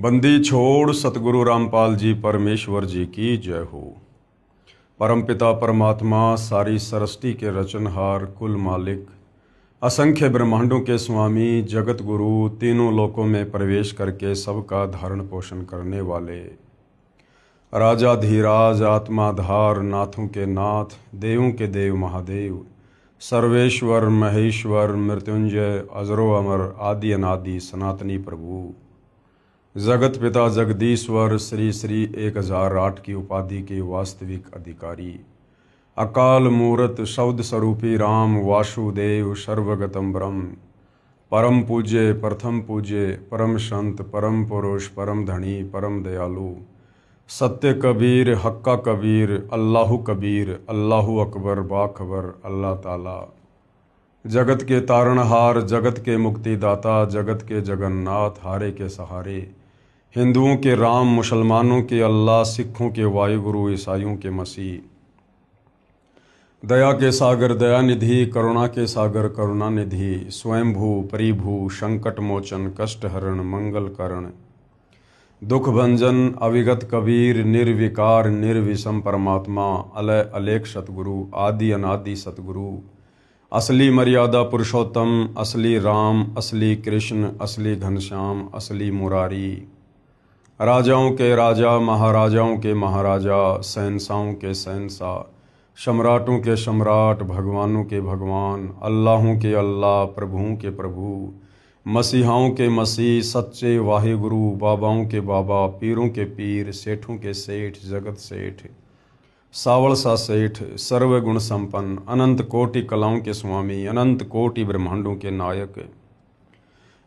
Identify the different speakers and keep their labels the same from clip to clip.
Speaker 1: बंदी छोड़ सतगुरु रामपाल जी परमेश्वर जी की जय हो। परमपिता परमात्मा सारी सृष्टि के रचनहार कुल मालिक असंख्य ब्रह्मांडों के स्वामी जगत गुरु तीनों लोकों में प्रवेश करके सबका धारण पोषण करने वाले राजा धीराज आत्माधार नाथों के नाथ देवों के देव महादेव सर्वेश्वर महेश्वर मृत्युंजय अजरो अमर आदि अनादि सनातनी प्रभु जगत पिता जगदीश्वर श्री श्री 1008 की उपाधि के वास्तविक अधिकारी अकाल मूरत शब्द स्वरूपी राम वासुदेव सर्वगतम ब्रह्म परम पूज्य प्रथम पूज्य परम संत परम पुरुष परम धनी परम दयालु सत्य कबीर हक्का कबीर अल्लाहु कबीर अल्लाहु अकबर बाखबर अल्लाह ताला जगत के तारणहार जगत के मुक्तिदाता जगत के जगन्नाथ हारे के सहारे हिंदुओं के राम मुसलमानों के अल्लाह सिखों के वायुगुरु ईसाइयों के मसीह दया के सागर दयानिधि करुणा के सागर करुणानिधि स्वयंभू परिभू संकट मोचन कष्ट हरण मंगल करण दुख भंजन अविगत कबीर निर्विकार निर्विषम परमात्मा अलय अलेख सतगुरु आदि अनादि सतगुरु असली मर्यादा पुरुषोत्तम असली राम असली कृष्ण असली घनश्याम असली मुरारी राजाओं के राजा महाराजाओं के महाराजा शहंशाहों के शहंशाह सम्राटों के सम्राट भगवानों के भगवान अल्लाहों के अल्लाह प्रभुओं के प्रभु मसीहाओं के मसीह सच्चे वाहिगुरु बाबाओं के बाबा पीरों के पीर सेठों के सेठ जगत सेठ सावल सा सेठ सर्वगुण संपन्न अनंत कोटि कलाओं के स्वामी अनंत कोटि ब्रह्मांडों के नायक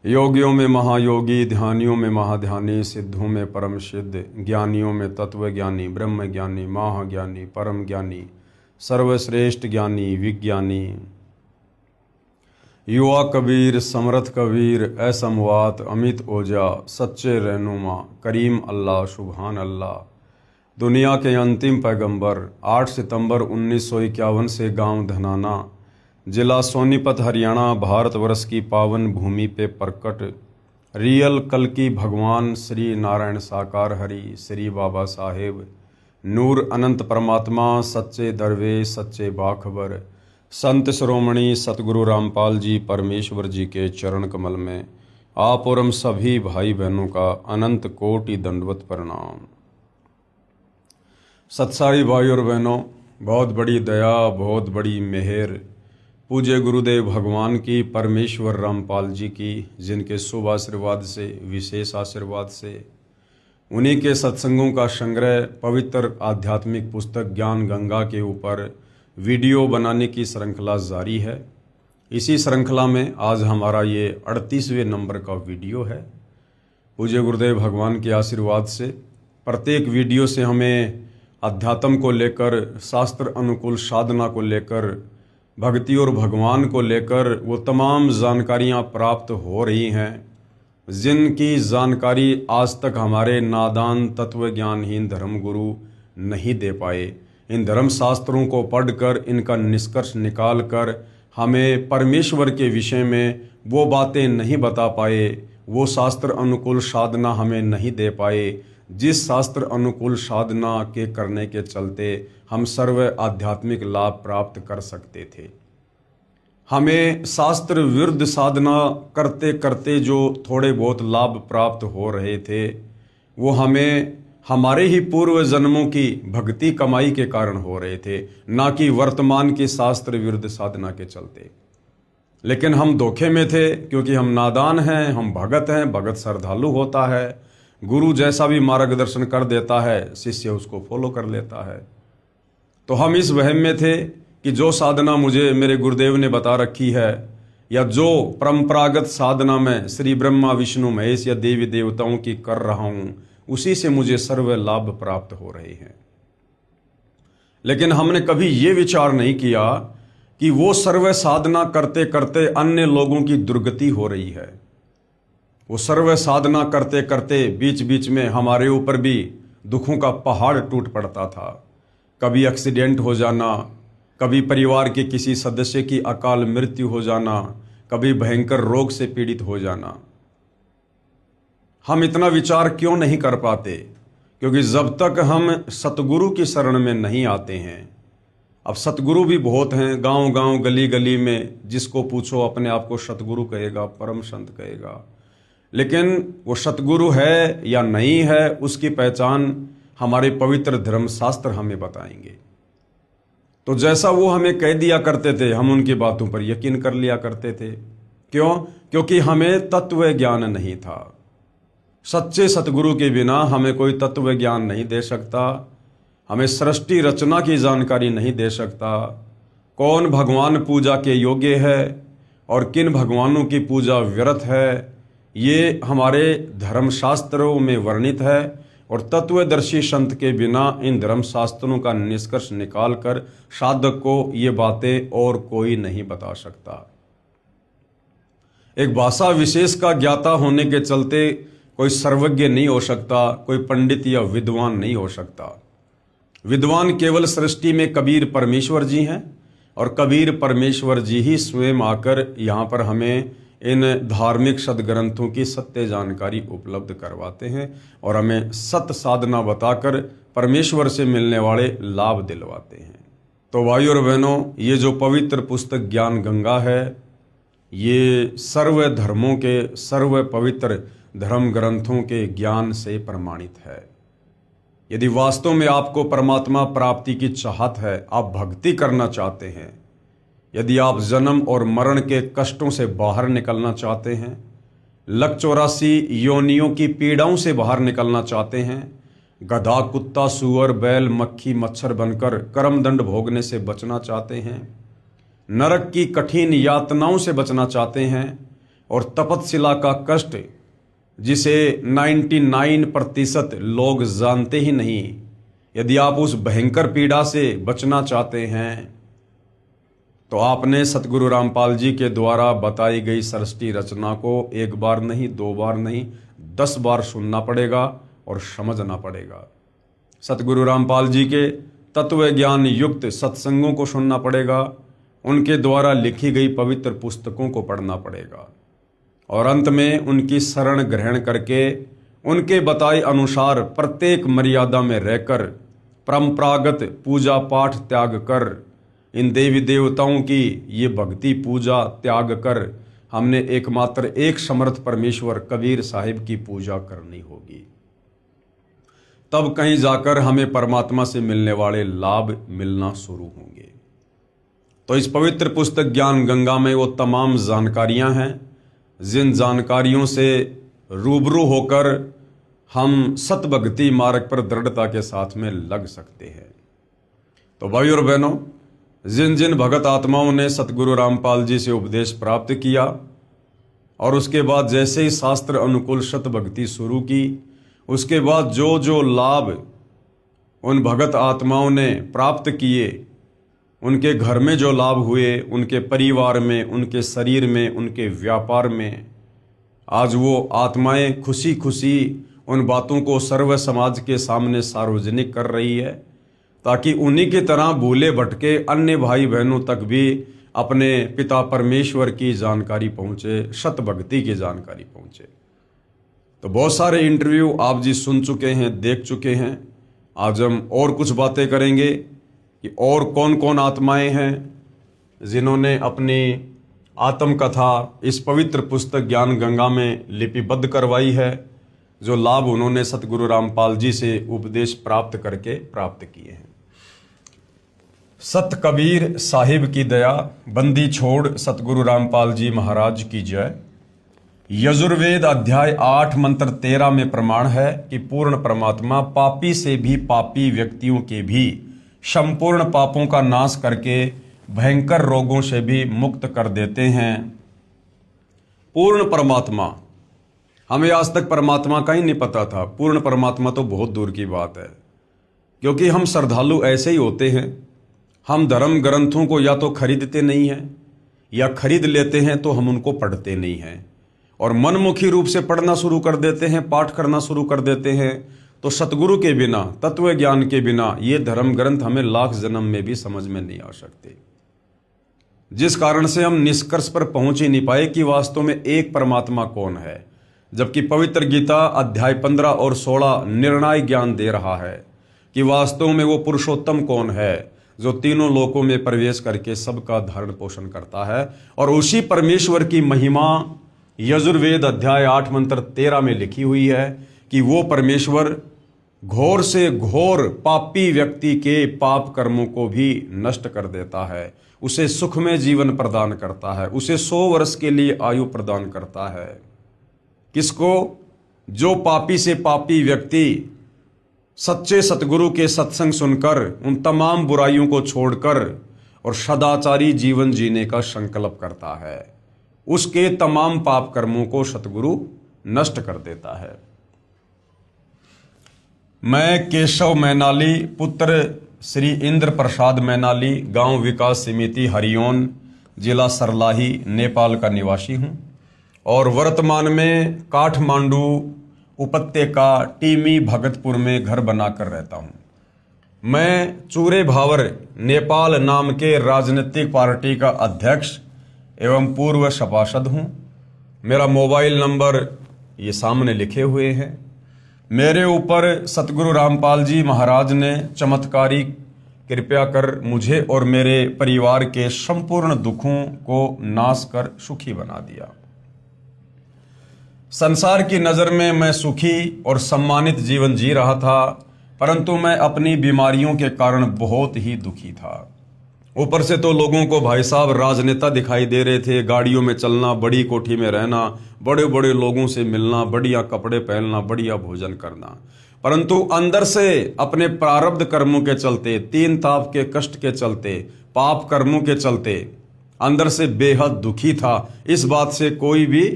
Speaker 1: योगियों में महायोगी ध्यानियों में महाध्यानी सिद्धों में परम सिद्ध ज्ञानियों में तत्व ज्ञानी ब्रह्म ज्ञानी महाज्ञानी परम ज्ञानी सर्वश्रेष्ठ ज्ञानी विज्ञानी युवा कबीर समर्थ कबीर असमवात अमित ओजा सच्चे रहनुमा करीम अल्लाह सुभान अल्लाह दुनिया के अंतिम पैगंबर 8 सितंबर 1951 से गांव धनाना जिला सोनीपत हरियाणा भारतवर्ष की पावन भूमि पे प्रकट रियल कल की भगवान श्री नारायण साकार हरि श्री बाबा साहेब नूर अनंत परमात्मा सच्चे दरवेश सच्चे बाखबर संत श्रोमणी सतगुरु रामपाल जी परमेश्वर जी के चरण कमल में आप और हम सभी भाई बहनों का अनंत कोटि दंडवत प्रणाम। सत्सारी भाई और बहनों, बहुत बड़ी दया बहुत बड़ी मेहर पूज्य गुरुदेव भगवान की परमेश्वर रामपाल जी की जिनके शुभ आशीर्वाद से विशेष आशीर्वाद से उन्हीं के सत्संगों का संग्रह पवित्र आध्यात्मिक पुस्तक ज्ञान गंगा के ऊपर वीडियो बनाने की श्रृंखला जारी है। इसी श्रृंखला में आज हमारा ये 38वें नंबर का वीडियो है। पूज्य गुरुदेव भगवान के आशीर्वाद से प्रत्येक वीडियो से हमें अध्यात्म को लेकर शास्त्र अनुकूल साधना को लेकर भक्ति और भगवान को लेकर वो तमाम जानकारियाँ प्राप्त हो रही हैं जिनकी जानकारी आज तक हमारे नादान तत्व ज्ञानहीन धर्मगुरु नहीं दे पाए। इन धर्म शास्त्रों को पढ़कर इनका निष्कर्ष निकाल कर हमें परमेश्वर के विषय में वो बातें नहीं बता पाए, वो शास्त्र अनुकूल साधना हमें नहीं दे पाए जिस शास्त्र अनुकूल साधना के करने के चलते हम सर्व आध्यात्मिक लाभ प्राप्त कर सकते थे। हमें शास्त्र विरुद्ध साधना करते करते जो थोड़े बहुत लाभ प्राप्त हो रहे थे वो हमें हमारे ही पूर्व जन्मों की भक्ति कमाई के कारण हो रहे थे, ना कि वर्तमान की शास्त्र विरुद्ध साधना के चलते। लेकिन हम धोखे में थे क्योंकि हम नादान हैं, हम भगत हैं, भगत श्रद्धालु होता है, गुरु जैसा भी मार्गदर्शन कर देता है शिष्य उसको फॉलो कर लेता है। तो हम इस वहम में थे कि जो साधना मुझे मेरे गुरुदेव ने बता रखी है या जो परंपरागत साधना में श्री ब्रह्मा विष्णु महेश या देवी देवताओं की कर रहा हूँ उसी से मुझे सर्व लाभ प्राप्त हो रहे हैं। लेकिन हमने कभी ये विचार नहीं किया कि वो सर्व साधना करते करते अन्य लोगों की दुर्गति हो रही है। वो सर्व साधना करते करते बीच बीच में हमारे ऊपर भी दुखों का पहाड़ टूट पड़ता था। कभी एक्सीडेंट हो जाना, कभी परिवार के किसी सदस्य की अकाल मृत्यु हो जाना, कभी भयंकर रोग से पीड़ित हो जाना। हम इतना विचार क्यों नहीं कर पाते? क्योंकि जब तक हम सतगुरु की शरण में नहीं आते हैं, अब सतगुरु भी बहुत हैं, गांव गांव गली गली में जिसको पूछो अपने आप को सतगुरु कहेगा, परम संत कहेगा, लेकिन वो सतगुरु है या नहीं है उसकी पहचान हमारे पवित्र धर्मशास्त्र हमें बताएंगे। तो जैसा वो हमें कह दिया करते थे, हम उनकी बातों पर यकीन कर लिया करते थे। क्यों? क्योंकि हमें तत्व ज्ञान नहीं था। सच्चे सतगुरु के बिना हमें कोई तत्व ज्ञान नहीं दे सकता, हमें सृष्टि रचना की जानकारी नहीं दे सकता, कौन भगवान पूजा के योग्य है और किन भगवानों की पूजा व्यर्थ है, ये हमारे धर्मशास्त्रों में वर्णित है। और तत्वदर्शी संत के बिना इन धर्मशास्त्रों का निष्कर्ष निकालकर साधक को ये बातें और कोई नहीं बता सकता। एक भाषा विशेष का ज्ञाता होने के चलते कोई सर्वज्ञ नहीं हो सकता, कोई पंडित या विद्वान नहीं हो सकता। विद्वान केवल सृष्टि में कबीर परमेश्वर जी हैं और कबीर परमेश्वर जी ही स्वयं आकर यहाँ पर हमें इन धार्मिक सदग्रंथों की सत्य जानकारी उपलब्ध करवाते हैं और हमें सत्य साधना बताकर परमेश्वर से मिलने वाले लाभ दिलवाते हैं। तो भाइयों और बहनों, ये जो पवित्र पुस्तक ज्ञान गंगा है, ये सर्व धर्मों के सर्व पवित्र धर्म ग्रंथों के ज्ञान से प्रमाणित है। यदि वास्तव में आपको परमात्मा प्राप्ति की चाहत है, आप भक्ति करना चाहते हैं, यदि आप जन्म और मरण के कष्टों से बाहर निकलना चाहते हैं, लक 84 योनियों की पीड़ाओं से बाहर निकलना चाहते हैं, गधा कुत्ता सूअर बैल मक्खी मच्छर बनकर कर्मदंड भोगने से बचना चाहते हैं, नरक की कठिन यातनाओं से बचना चाहते हैं और तपतशिला का कष्ट जिसे 99% लोग जानते ही नहीं, यदि आप उस भयंकर पीड़ा से बचना चाहते हैं तो आपने सतगुरु रामपाल जी के द्वारा बताई गई सृष्टि रचना को एक बार नहीं, 2 बार नहीं, 10 बार सुनना पड़ेगा और समझना पड़ेगा। सतगुरु रामपाल जी के तत्व ज्ञान युक्त सत्संगों को सुनना पड़ेगा, उनके द्वारा लिखी गई पवित्र पुस्तकों को पढ़ना पड़ेगा और अंत में उनकी शरण ग्रहण करके उनके बताए अनुसार प्रत्येक मर्यादा में रहकर परंपरागत पूजा पाठ त्याग कर, इन देवी देवताओं की ये भक्ति पूजा त्याग कर हमने एकमात्र एक समर्थ परमेश्वर कबीर साहिब की पूजा करनी होगी। तब कहीं जाकर हमें परमात्मा से मिलने वाले लाभ मिलना शुरू होंगे। तो इस पवित्र पुस्तक ज्ञान गंगा में वो तमाम जानकारियां हैं जिन जानकारियों से रूबरू होकर हम सत भक्ति मार्ग पर दृढ़ता के साथ में लग सकते हैं। तो भाई और बहनों, जिन जिन भगत आत्माओं ने सतगुरु रामपाल जी से उपदेश प्राप्त किया और उसके बाद जैसे ही शास्त्र अनुकूल सत भक्ति शुरू की, उसके बाद जो जो लाभ उन भगत आत्माओं ने प्राप्त किए, उनके घर में जो लाभ हुए, उनके परिवार में, उनके शरीर में, उनके व्यापार में, आज वो आत्माएं खुशी खुशी उन बातों को सर्व समाज के सामने सार्वजनिक कर रही है ताकि उन्हीं की तरह भूले भटके अन्य भाई बहनों तक भी अपने पिता परमेश्वर की जानकारी पहुँचे, सत भक्ति की जानकारी पहुँचे। तो बहुत सारे इंटरव्यू आप जी सुन चुके हैं, देख चुके हैं। आज हम और कुछ बातें करेंगे कि और कौन कौन आत्माएं हैं जिन्होंने अपनी आत्मकथा इस पवित्र पुस्तक ज्ञान गंगा में लिपिबद्ध करवाई है, जो लाभ उन्होंने सतगुरु रामपाल जी से उपदेश प्राप्त करके प्राप्त किए हैं। सत कबीर साहिब की दया, बंदी छोड़ सतगुरु रामपाल जी महाराज की जय। यजुर्वेद अध्याय 8 मंत्र 13 में प्रमाण है कि पूर्ण परमात्मा पापी से भी पापी व्यक्तियों के भी संपूर्ण पापों का नाश करके भयंकर रोगों से भी मुक्त कर देते हैं। पूर्ण परमात्मा, हमें आज तक परमात्मा का ही नहीं पता था। पूर्ण परमात्मा तो बहुत दूर की बात है, क्योंकि हम श्रद्धालु ऐसे ही होते हैं। हम धर्म ग्रंथों को या तो खरीदते नहीं हैं या खरीद लेते हैं तो हम उनको पढ़ते नहीं हैं और मनमुखी रूप से पढ़ना शुरू कर देते हैं, पाठ करना शुरू कर देते हैं। तो सतगुरु के बिना, तत्व ज्ञान के बिना ये धर्म ग्रंथ हमें लाख जन्म में भी समझ में नहीं आ सकते, जिस कारण से हम निष्कर्ष पर पहुंच ही नहीं पाए कि वास्तव में एक परमात्मा कौन है। जबकि पवित्र गीता अध्याय 15 और 16 निर्णायक ज्ञान दे रहा है कि वास्तव में वो पुरुषोत्तम कौन है जो तीनों लोकों में प्रवेश करके सबका धारण पोषण करता है। और उसी परमेश्वर की महिमा यजुर्वेद अध्याय 8 मंत्र 13 में लिखी हुई है कि वो परमेश्वर घोर से घोर पापी व्यक्ति के पाप कर्मों को भी नष्ट कर देता है, उसे सुखमय जीवन प्रदान करता है, उसे 100 वर्ष के लिए आयु प्रदान करता है। किसको? जो पापी से पापी व्यक्ति सच्चे सतगुरु के सत्संग सुनकर उन तमाम बुराइयों को छोड़कर और सदाचारी जीवन जीने का संकल्प करता है, उसके तमाम पाप कर्मों को सतगुरु नष्ट कर देता है। मैं केशव मैनाली पुत्र श्री इंद्र प्रसाद मैनाली, गांव विकास समिति हरिओन, जिला सरलाही, नेपाल का निवासी हूं और वर्तमान में काठमांडू उपत्यका टीमी भगतपुर में घर बनाकर रहता हूं। मैं चूरे भावर नेपाल नाम के राजनीतिक पार्टी का अध्यक्ष एवं पूर्व सभासद हूं। मेरा मोबाइल नंबर ये सामने लिखे हुए हैं। मेरे ऊपर सतगुरु रामपाल जी महाराज ने चमत्कारी कृपा कर मुझे और मेरे परिवार के संपूर्ण दुखों को नाश कर सुखी बना दिया। संसार की नज़र में मैं सुखी और सम्मानित जीवन जी रहा था, परंतु मैं अपनी बीमारियों के कारण बहुत ही दुखी था। ऊपर से तो लोगों को भाई साहब राजनेता दिखाई दे रहे थे, गाड़ियों में चलना, बड़ी कोठी में रहना, बड़े बड़े लोगों से मिलना, बढ़िया कपड़े पहनना, बढ़िया भोजन करना, परंतु अंदर से अपने प्रारब्ध कर्मों के चलते, 3 ताप के कष्ट के चलते, पाप कर्मों के चलते अंदर से बेहद दुखी था। इस बात से कोई भी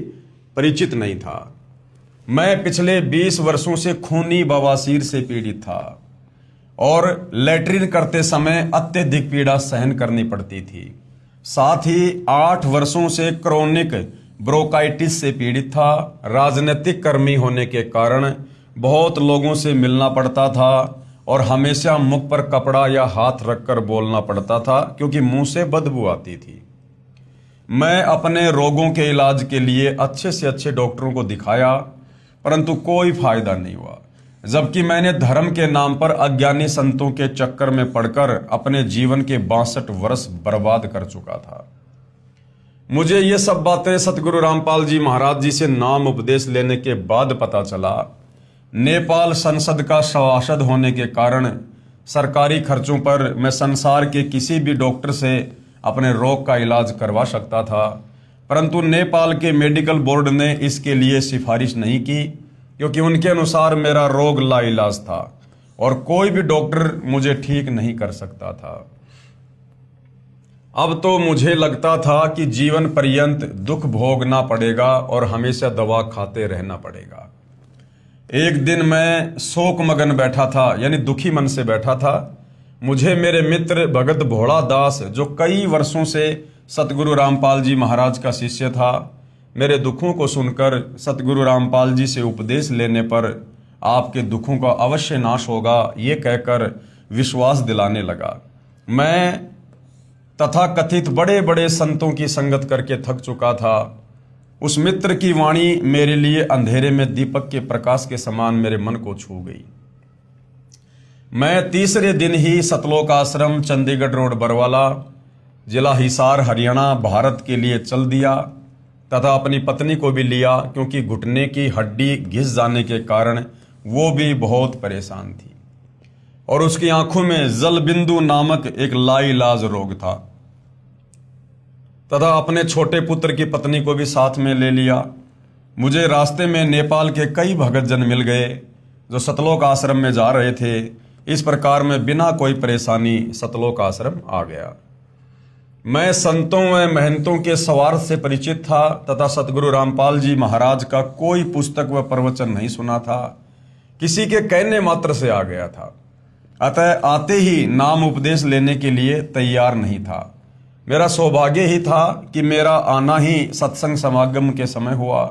Speaker 1: परिचित नहीं था। मैं पिछले 20 वर्षों से खूनी बवासीर से पीड़ित था और लैट्रिन करते समय अत्यधिक पीड़ा सहन करनी पड़ती थी। साथ ही 8 वर्षों से क्रोनिक ब्रोंकाइटिस से पीड़ित था। राजनीतिक कर्मी होने के कारण बहुत लोगों से मिलना पड़ता था और हमेशा मुख पर कपड़ा या हाथ रखकर बोलना पड़ता था क्योंकि मुंह से बदबू आती थी। मैं अपने रोगों के इलाज के लिए अच्छे से अच्छे डॉक्टरों को दिखाया, परंतु कोई फायदा नहीं हुआ। जबकि मैंने धर्म के नाम पर अज्ञानी संतों के चक्कर में पड़कर अपने जीवन के 62 वर्ष बर्बाद कर चुका था। मुझे ये सब बातें सतगुरु रामपाल जी महाराज जी से नाम उपदेश लेने के बाद पता चला। नेपाल संसद का सभासद होने के कारण सरकारी खर्चों पर मैं संसार के किसी भी डॉक्टर से अपने रोग का इलाज करवा सकता था, परंतु नेपाल के मेडिकल बोर्ड ने इसके लिए सिफारिश नहीं की क्योंकि उनके अनुसार मेरा रोग लाइलाज था और कोई भी डॉक्टर मुझे ठीक नहीं कर सकता था। अब तो मुझे लगता था कि जीवन पर्यंत दुख भोगना पड़ेगा और हमेशा दवा खाते रहना पड़ेगा। एक दिन मैं शोक मगन बैठा था, यानी दुखी मन से बैठा था। मुझे मेरे मित्र भगत भोला दास, जो कई वर्षों से सतगुरु रामपाल जी महाराज का शिष्य था, मेरे दुखों को सुनकर सतगुरु रामपाल जी से उपदेश लेने पर आपके दुखों का अवश्य नाश होगा, ये कहकर विश्वास दिलाने लगा। मैं तथा कथित बड़े बड़े संतों की संगत करके थक चुका था। उस मित्र की वाणी मेरे लिए अंधेरे में दीपक के प्रकाश के समान मेरे मन को छू गई। मैं तीसरे दिन ही सतलोक आश्रम, चंडीगढ़ रोड, बरवाला, जिला हिसार, हरियाणा, भारत के लिए चल दिया तथा अपनी पत्नी को भी लिया क्योंकि घुटने की हड्डी घिस जाने के कारण वो भी बहुत परेशान थी और उसकी आंखों में जल बिंदु नामक एक लाइलाज रोग था। तथा अपने छोटे पुत्र की पत्नी को भी साथ में ले लिया। मुझे रास्ते में नेपाल के कई भगत जन मिल गए जो सतलोक आश्रम में जा रहे थे। इस प्रकार मैं बिना कोई परेशानी सतलोक आश्रम आ गया। मैं संतों व महंतों के स्वार्थ से परिचित था तथा सतगुरु रामपाल जी महाराज का कोई पुस्तक व प्रवचन नहीं सुना था, किसी के कहने मात्र से आ गया था। अतः आते ही नाम उपदेश लेने के लिए तैयार नहीं था। मेरा सौभाग्य ही था कि मेरा आना ही सत्संग समागम के समय हुआ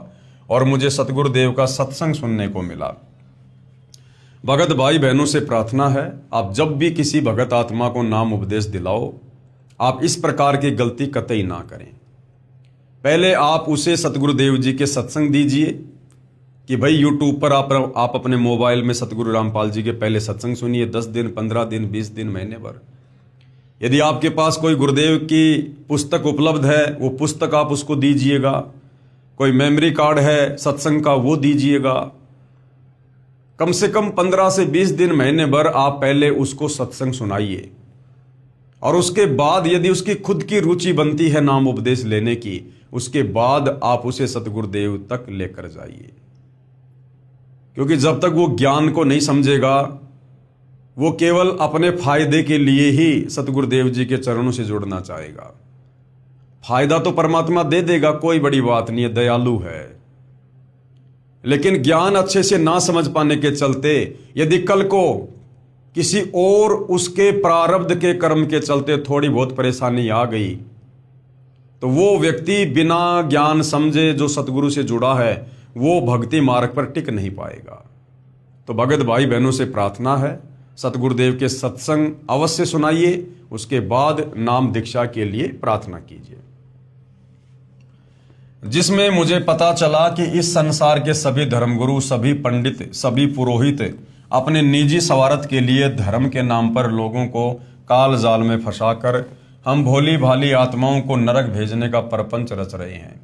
Speaker 1: और मुझे सतगुरुदेव का सत्संग सुनने को मिला। भगत भाई बहनों से प्रार्थना है, आप जब भी किसी भगत आत्मा को नाम उपदेश दिलाओ, आप इस प्रकार की गलती कतई ना करें। पहले आप उसे सतगुरुदेव जी के सत्संग दीजिए, कि भाई यूट्यूब पर आप अपने मोबाइल में सतगुरु रामपाल जी के पहले सत्संग सुनिए, 10 दिन, 15 दिन, 20 दिन, महीने भर। यदि आपके पास कोई गुरुदेव की पुस्तक उपलब्ध है, वो पुस्तक आप उसको दीजिएगा। कोई मेमोरी कार्ड है सत्संग का, वो दीजिएगा। कम से कम 15 से 20 दिन, महीने भर आप पहले उसको सत्संग सुनाइए, और उसके बाद यदि उसकी खुद की रुचि बनती है नाम उपदेश लेने की, उसके बाद आप उसे सतगुरुदेव तक लेकर जाइए। क्योंकि जब तक वो ज्ञान को नहीं समझेगा, वो केवल अपने फायदे के लिए ही सतगुरुदेव जी के चरणों से जुड़ना चाहेगा। फायदा तो परमात्मा दे देगा, कोई बड़ी बात नहीं है, दयालु है। लेकिन ज्ञान अच्छे से ना समझ पाने के चलते यदि कल को किसी और उसके प्रारब्ध के कर्म के चलते थोड़ी बहुत परेशानी आ गई, तो वो व्यक्ति बिना ज्ञान समझे जो सतगुरु से जुड़ा है, वो भक्ति मार्ग पर टिक नहीं पाएगा। तो भगत भाई बहनों से प्रार्थना है, सतगुरुदेव के सत्संग अवश्य सुनाइए, उसके बाद नाम दीक्षा के लिए प्रार्थना कीजिए। जिसमें मुझे पता चला कि इस संसार के सभी धर्मगुरु, सभी पंडित, सभी पुरोहित अपने निजी स्वार्थ के लिए धर्म के नाम पर लोगों को काल जाल में फंसाकर हम भोली भाली आत्माओं को नरक भेजने का परपंच रच रहे हैं।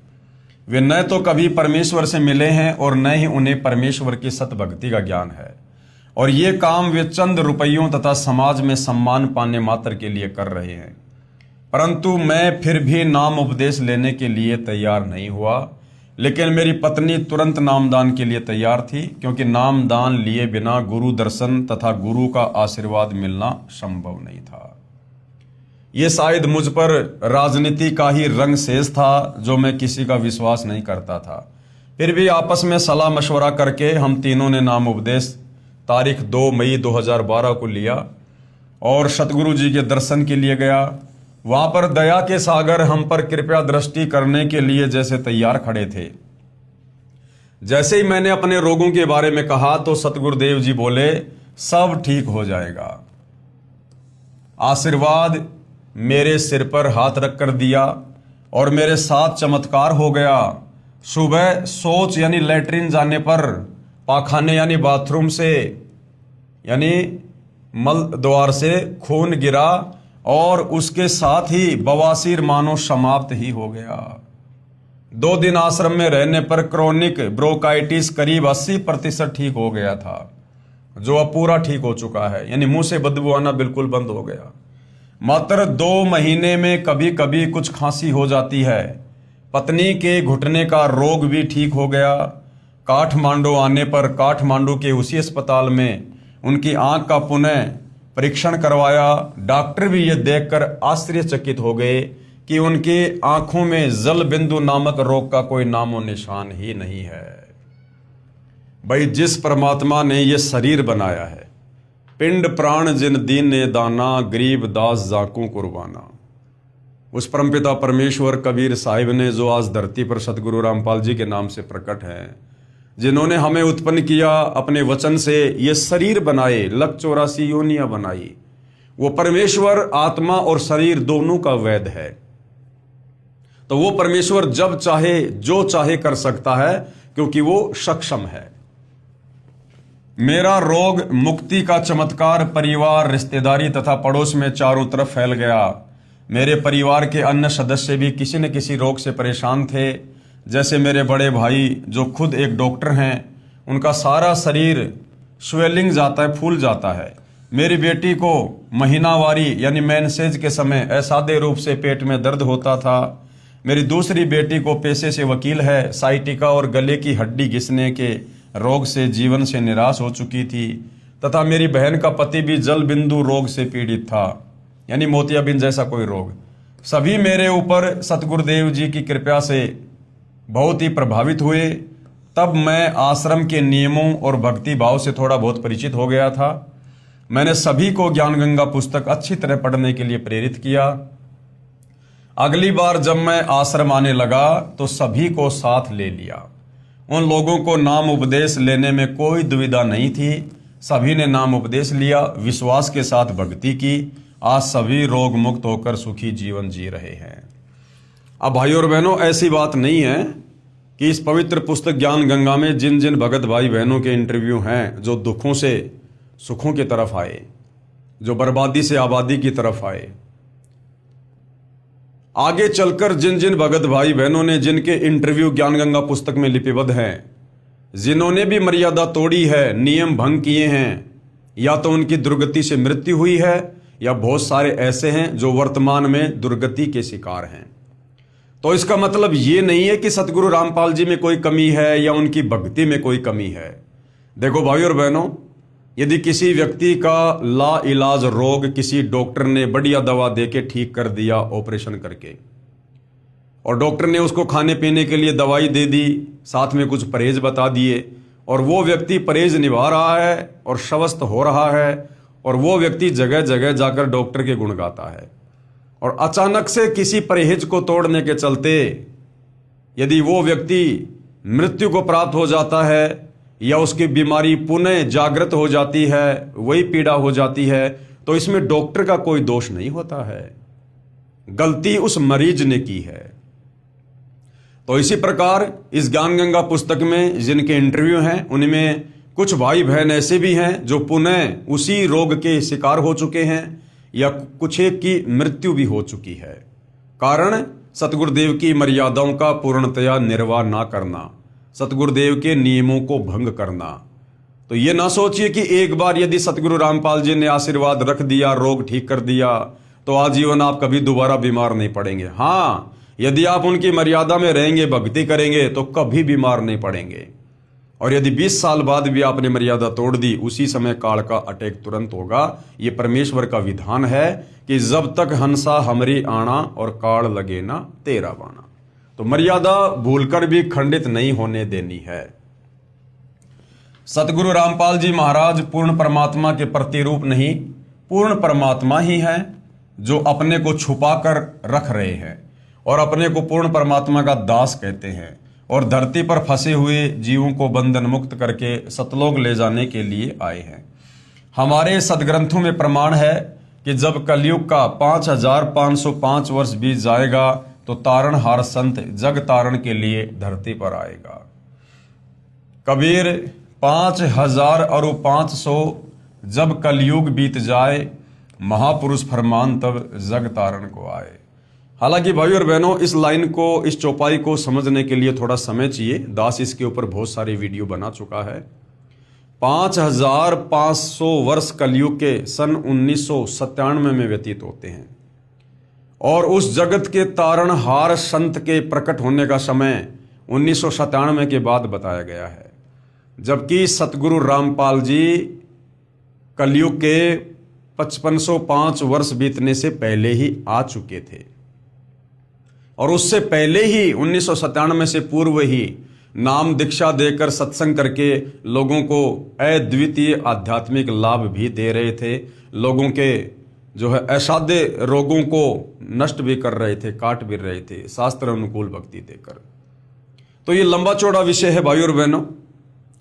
Speaker 1: वे न तो कभी परमेश्वर से मिले हैं और न ही उन्हें परमेश्वर की सतभक्ति का ज्ञान है, और ये काम वे चंद रुपयों तथा समाज में सम्मान पाने मात्र के लिए कर रहे हैं। परंतु मैं फिर भी नाम उपदेश लेने के लिए तैयार नहीं हुआ, लेकिन मेरी पत्नी तुरंत नामदान के लिए तैयार थी, क्योंकि नामदान लिए बिना गुरु दर्शन तथा गुरु का आशीर्वाद मिलना संभव नहीं था। ये शायद मुझ पर राजनीति का ही रंग शेष था, जो मैं किसी का विश्वास नहीं करता था। फिर भी आपस में सलाह मशवरा करके हम तीनों ने नाम उपदेश तारीख 2 मई 2012 को लिया और सतगुरु जी के दर्शन के लिए गया। वहां पर दया के सागर हम पर कृपया दृष्टि करने के लिए जैसे तैयार खड़े थे। जैसे ही मैंने अपने रोगों के बारे में कहा तो सतगुरुदेव जी बोले, सब ठीक हो जाएगा। आशीर्वाद मेरे सिर पर हाथ रख कर दिया और मेरे साथ चमत्कार हो गया। सुबह शौच यानी लैट्रिन जाने पर, पाखाने यानी बाथरूम से यानी मल द्वार से खून गिरा और उसके साथ ही बवासीर मानो समाप्त ही हो गया। 2 दिन आश्रम में रहने पर क्रोनिक ब्रोंकाइटिस करीब 80% ठीक हो गया था, जो अब पूरा ठीक हो चुका है, यानी मुंह से बदबू आना बिल्कुल बंद हो गया। मात्र 2 महीने में कभी कभी कुछ खांसी हो जाती है। पत्नी के घुटने का रोग भी ठीक हो गया। काठमांडू आने पर काठमांडू के उसी अस्पताल में उनकी आंख का पुनः परीक्षण करवाया। डॉक्टर भी ये देखकर आश्चर्यचकित हो गए कि उनकी आंखों में जल बिंदु नामक रोग का कोई नामो निशान ही नहीं है। भाई, जिस परमात्मा ने ये शरीर बनाया है, पिंड प्राण जिन दीन ने दाना, गरीब दास जाकू कुर्बाना, उस परमपिता परमेश्वर कबीर साहिब ने, जो आज धरती पर सतगुरु रामपाल जी के नाम से प्रकट हैं, जिन्होंने हमें उत्पन्न किया, अपने वचन से ये शरीर बनाए, 184 योनियां बनाई, वो परमेश्वर आत्मा और शरीर दोनों का वैद है। तो वो परमेश्वर जब चाहे जो चाहे कर सकता है, क्योंकि वो सक्षम है। मेरा रोग मुक्ति का चमत्कार परिवार, रिश्तेदारी तथा पड़ोस में चारों तरफ फैल गया। मेरे परिवार के अन्य सदस्य भी किसी न किसी रोग से परेशान थे। जैसे मेरे बड़े भाई जो खुद एक डॉक्टर हैं, उनका सारा शरीर स्वेलिंग जाता है, फूल जाता है। मेरी बेटी को महीनावारी यानी मेंसेज के समय असाध्य रूप से पेट में दर्द होता था। मेरी दूसरी बेटी को पेशे से वकील है, साइटिका और गले की हड्डी घिसने के रोग से जीवन से निराश हो चुकी थी। तथा मेरी बहन का पति भी जल बिंदु रोग से पीड़ित था, यानी मोतियाबिंद जैसा कोई रोग। सभी मेरे ऊपर सतगुरुदेव जी की कृपा से बहुत ही प्रभावित हुए। तब मैं आश्रम के नियमों और भक्ति भाव से थोड़ा बहुत परिचित हो गया था। मैंने सभी को ज्ञान गंगा पुस्तक अच्छी तरह पढ़ने के लिए प्रेरित किया। अगली बार जब मैं आश्रम आने लगा तो सभी को साथ ले लिया। उन लोगों को नाम उपदेश लेने में कोई दुविधा नहीं थी। सभी ने नाम उपदेश लिया, विश्वास के साथ भक्ति की। आज सभी रोग मुक्त होकर सुखी जीवन जी रहे हैं। अब भाइयों और बहनों, ऐसी बात नहीं है कि इस पवित्र पुस्तक ज्ञान गंगा में जिन जिन भगत भाई बहनों के इंटरव्यू हैं, जो दुखों से सुखों की तरफ आए, जो बर्बादी से आबादी की तरफ आए, आगे चलकर जिन जिन भगत भाई बहनों ने जिनके इंटरव्यू ज्ञान गंगा पुस्तक में लिपिबद्ध हैं, जिन्होंने भी मर्यादा तोड़ी है, नियम भंग किए हैं, या तो उनकी दुर्गति से मृत्यु हुई है, या बहुत सारे ऐसे हैं जो वर्तमान में दुर्गति के शिकार हैं। तो इसका मतलब ये नहीं है कि सतगुरु रामपाल जी में कोई कमी है या उनकी भक्ति में कोई कमी है। देखो भाई और बहनों, यदि किसी व्यक्ति का ला इलाज रोग किसी डॉक्टर ने बढ़िया दवा देके ठीक कर दिया ऑपरेशन करके, और डॉक्टर ने उसको खाने पीने के लिए दवाई दे दी, साथ में कुछ परहेज बता दिए, और वो व्यक्ति परहेज निभा रहा है और स्वस्थ हो रहा है, और वो व्यक्ति जगह जगह जाकर डॉक्टर के गुण गाता है, और अचानक से किसी परहेज को तोड़ने के चलते यदि वो व्यक्ति मृत्यु को प्राप्त हो जाता है, या उसकी बीमारी पुनः जागृत हो जाती है, वही पीड़ा हो जाती है, तो इसमें डॉक्टर का कोई दोष नहीं होता है, गलती उस मरीज ने की है। तो इसी प्रकार इस ज्ञान गंगा पुस्तक में जिनके इंटरव्यू हैं, उनमें कुछ भाई बहन ऐसे भी हैं जो पुनः उसी रोग के शिकार हो चुके हैं, या कुछ एक की मृत्यु भी हो चुकी है। कारण सतगुरुदेव की मर्यादाओं का पूर्णतया निर्वाह ना करना, सतगुरुदेव के नियमों को भंग करना। तो ये ना सोचिए कि एक बार यदि सतगुरु रामपाल जी ने आशीर्वाद रख दिया, रोग ठीक कर दिया, तो आजीवन आप कभी दोबारा बीमार नहीं पड़ेंगे। हाँ, यदि आप उनकी मर्यादा में रहेंगे, भक्ति करेंगे, तो कभी बीमार नहीं पड़ेंगे। और यदि 20 साल बाद भी आपने मर्यादा तोड़ दी, उसी समय काल का अटैक तुरंत होगा। ये परमेश्वर का विधान है कि जब तक हंसा हमरी आना और काल लगे ना तेरा बाना। तो मर्यादा भूलकर भी खंडित नहीं होने देनी है। सतगुरु रामपाल जी महाराज पूर्ण परमात्मा के प्रतिरूप नहीं, पूर्ण परमात्मा ही है, जो अपने को छुपा कर रख रहे हैं और अपने को पूर्ण परमात्मा का दास कहते हैं, और धरती पर फंसे हुए जीवों को बंधन मुक्त करके सतलोक ले जाने के लिए आए हैं। हमारे सदग्रंथों में प्रमाण है कि जब कलयुग का 5505 वर्ष बीत जाएगा, तो तारणहार संत जग तारण के लिए धरती पर आएगा। कबीर 5000 जब कलयुग बीत जाए, महापुरुष फरमान तब जग तारण को आए। हालांकि भाई और बहनों, इस लाइन को, इस चौपाई को समझने के लिए थोड़ा समय चाहिए। दास इसके ऊपर बहुत सारी वीडियो बना चुका है। 5500 वर्ष कलयुग के सन 1997 में व्यतीत होते हैं, और उस जगत के तारणहार संत के प्रकट होने का समय 1997 के बाद बताया गया है, जबकि सतगुरु रामपाल जी कलयुग के 5505 वर्ष बीतने से पहले ही आ चुके थे, और उससे पहले ही 1997 से पूर्व ही नाम दीक्षा देकर सत्संग करके लोगों को अद्वितीय आध्यात्मिक लाभ भी दे रहे थे। लोगों के जो है असाध्य रोगों को नष्ट भी कर रहे थे, काट भी रहे थे, शास्त्र अनुकूल भक्ति देकर। तो ये लंबा चौड़ा विषय है भाई और बहनों।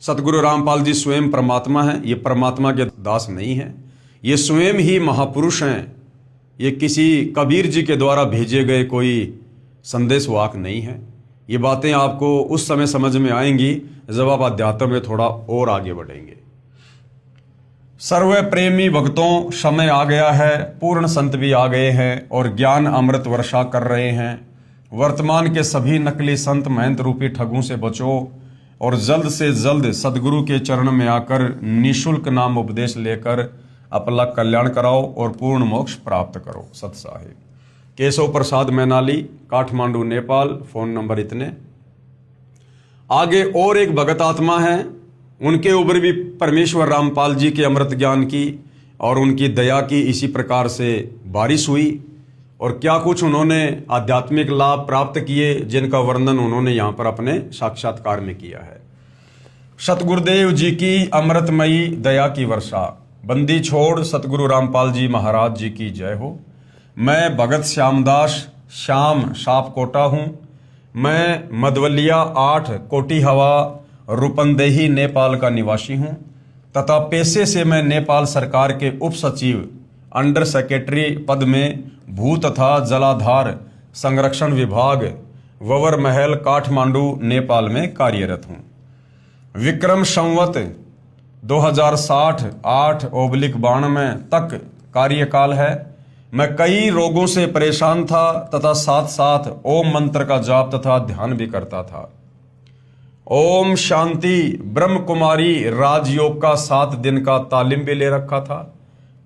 Speaker 1: सतगुरु रामपाल जी स्वयं परमात्मा हैं, ये परमात्मा के दास नहीं हैं, ये स्वयं ही महापुरुष हैं। ये किसी कबीर जी के द्वारा भेजे गए कोई संदेश वाक नहीं है। ये बातें आपको उस समय समझ में आएंगी जब आप अध्यात्म में थोड़ा और आगे बढ़ेंगे। सर्व प्रेमी भक्तों, समय आ गया है, पूर्ण संत भी आ गए हैं और ज्ञान अमृत वर्षा कर रहे हैं। वर्तमान के सभी नकली संत महंत रूपी ठगों से बचो और जल्द से जल्द सदगुरु के चरण में आकर निःशुल्क नाम उपदेश लेकर अपना कल्याण कराओ और पूर्ण मोक्ष प्राप्त करो। सत साहिब। केशव प्रसाद मैनाली, काठमांडू, नेपाल। फोन नंबर इतने। आगे और एक भगत आत्मा है, उनके ऊपर भी परमेश्वर रामपाल जी के अमृत ज्ञान की और उनकी दया की इसी प्रकार से बारिश हुई, और क्या कुछ उन्होंने आध्यात्मिक लाभ प्राप्त किए, जिनका वर्णन उन्होंने यहाँ पर अपने साक्षात्कार में किया है। सतगुरुदेव जी की अमृतमयी दया की वर्षा। बंदी छोड़ सतगुरु रामपाल जी महाराज जी की जय हो। मैं भगत श्यामदास श्याम सापकोटा हूँ। मैं मधवलिया 8 कोटी हवा रूपंदेही नेपाल का निवासी हूँ तथा पेशे से मैं नेपाल सरकार के उप सचिव अंडर सेक्रेटरी पद में भू तथा जलाधार संरक्षण विभाग ववर महल, काठमांडू, नेपाल में कार्यरत हूँ। विक्रम संवत 2060 8/92 तक कार्यकाल है। मैं कई रोगों से परेशान था तथा साथ साथ ओम मंत्र का जाप तथा ध्यान भी करता था। ओम शांति ब्रह्म कुमारी राजयोग का 7 दिन का तालीम भी ले रखा था,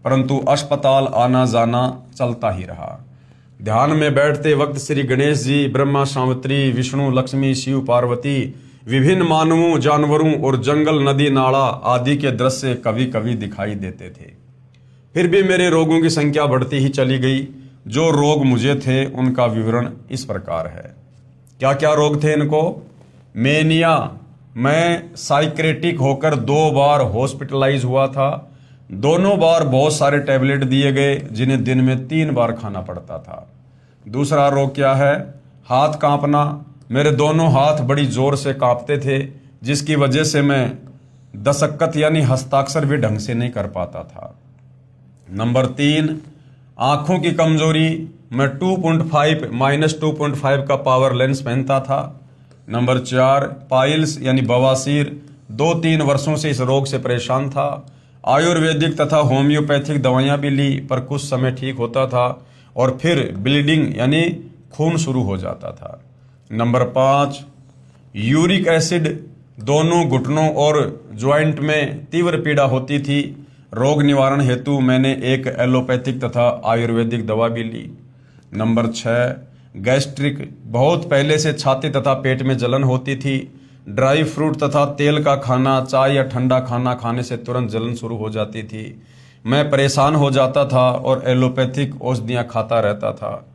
Speaker 1: परंतु अस्पताल आना जाना चलता ही रहा। ध्यान में बैठते वक्त श्री गणेश जी, ब्रह्मा, सावित्री, विष्णु, लक्ष्मी, शिव, पार्वती, विभिन्न मानवों, जानवरों और जंगल, नदी, नाला आदि के दृश्य कभी कभी दिखाई देते थे। फिर भी मेरे रोगों की संख्या बढ़ती ही चली गई। जो रोग मुझे थे उनका विवरण इस प्रकार है। क्या क्या रोग थे इनको? मेनिया, मैं साइक्रेटिक होकर 2 बार हॉस्पिटलाइज हुआ था। दोनों बार बहुत सारे टैबलेट दिए गए जिन्हें दिन में 3 बार खाना पड़ता था। दूसरा रोग क्या है? हाथ कांपना। मेरे दोनों हाथ बड़ी जोर से कांपते थे, जिसकी वजह से मैं दस्तखत यानी हस्ताक्षर भी ढंग से नहीं कर पाता था। नंबर 3, आंखों की कमजोरी। मैं 2.5 का पावर लेंस पहनता था। नंबर 4, पाइल्स यानी बवासीर। 2-3 वर्षों से इस रोग से परेशान था। आयुर्वेदिक तथा होम्योपैथिक दवाइयां भी ली, पर कुछ समय ठीक होता था और फिर ब्लीडिंग यानी खून शुरू हो जाता था। Number 5, uric acid. दोनों घुटनों और ज्वाइंट में तीव्र पीड़ा होती थी। रोग निवारण हेतु मैंने एक एलोपैथिक तथा आयुर्वेदिक दवा भी ली। Number 6, gastric. बहुत पहले से छाती तथा पेट में जलन होती थी। ड्राई फ्रूट तथा तेल का खाना, चाय या ठंडा खाना खाने से तुरंत जलन शुरू हो जाती थी। मैं परेशान हो जाता था और एलोपैथिक औषधियाँ खाता रहता था।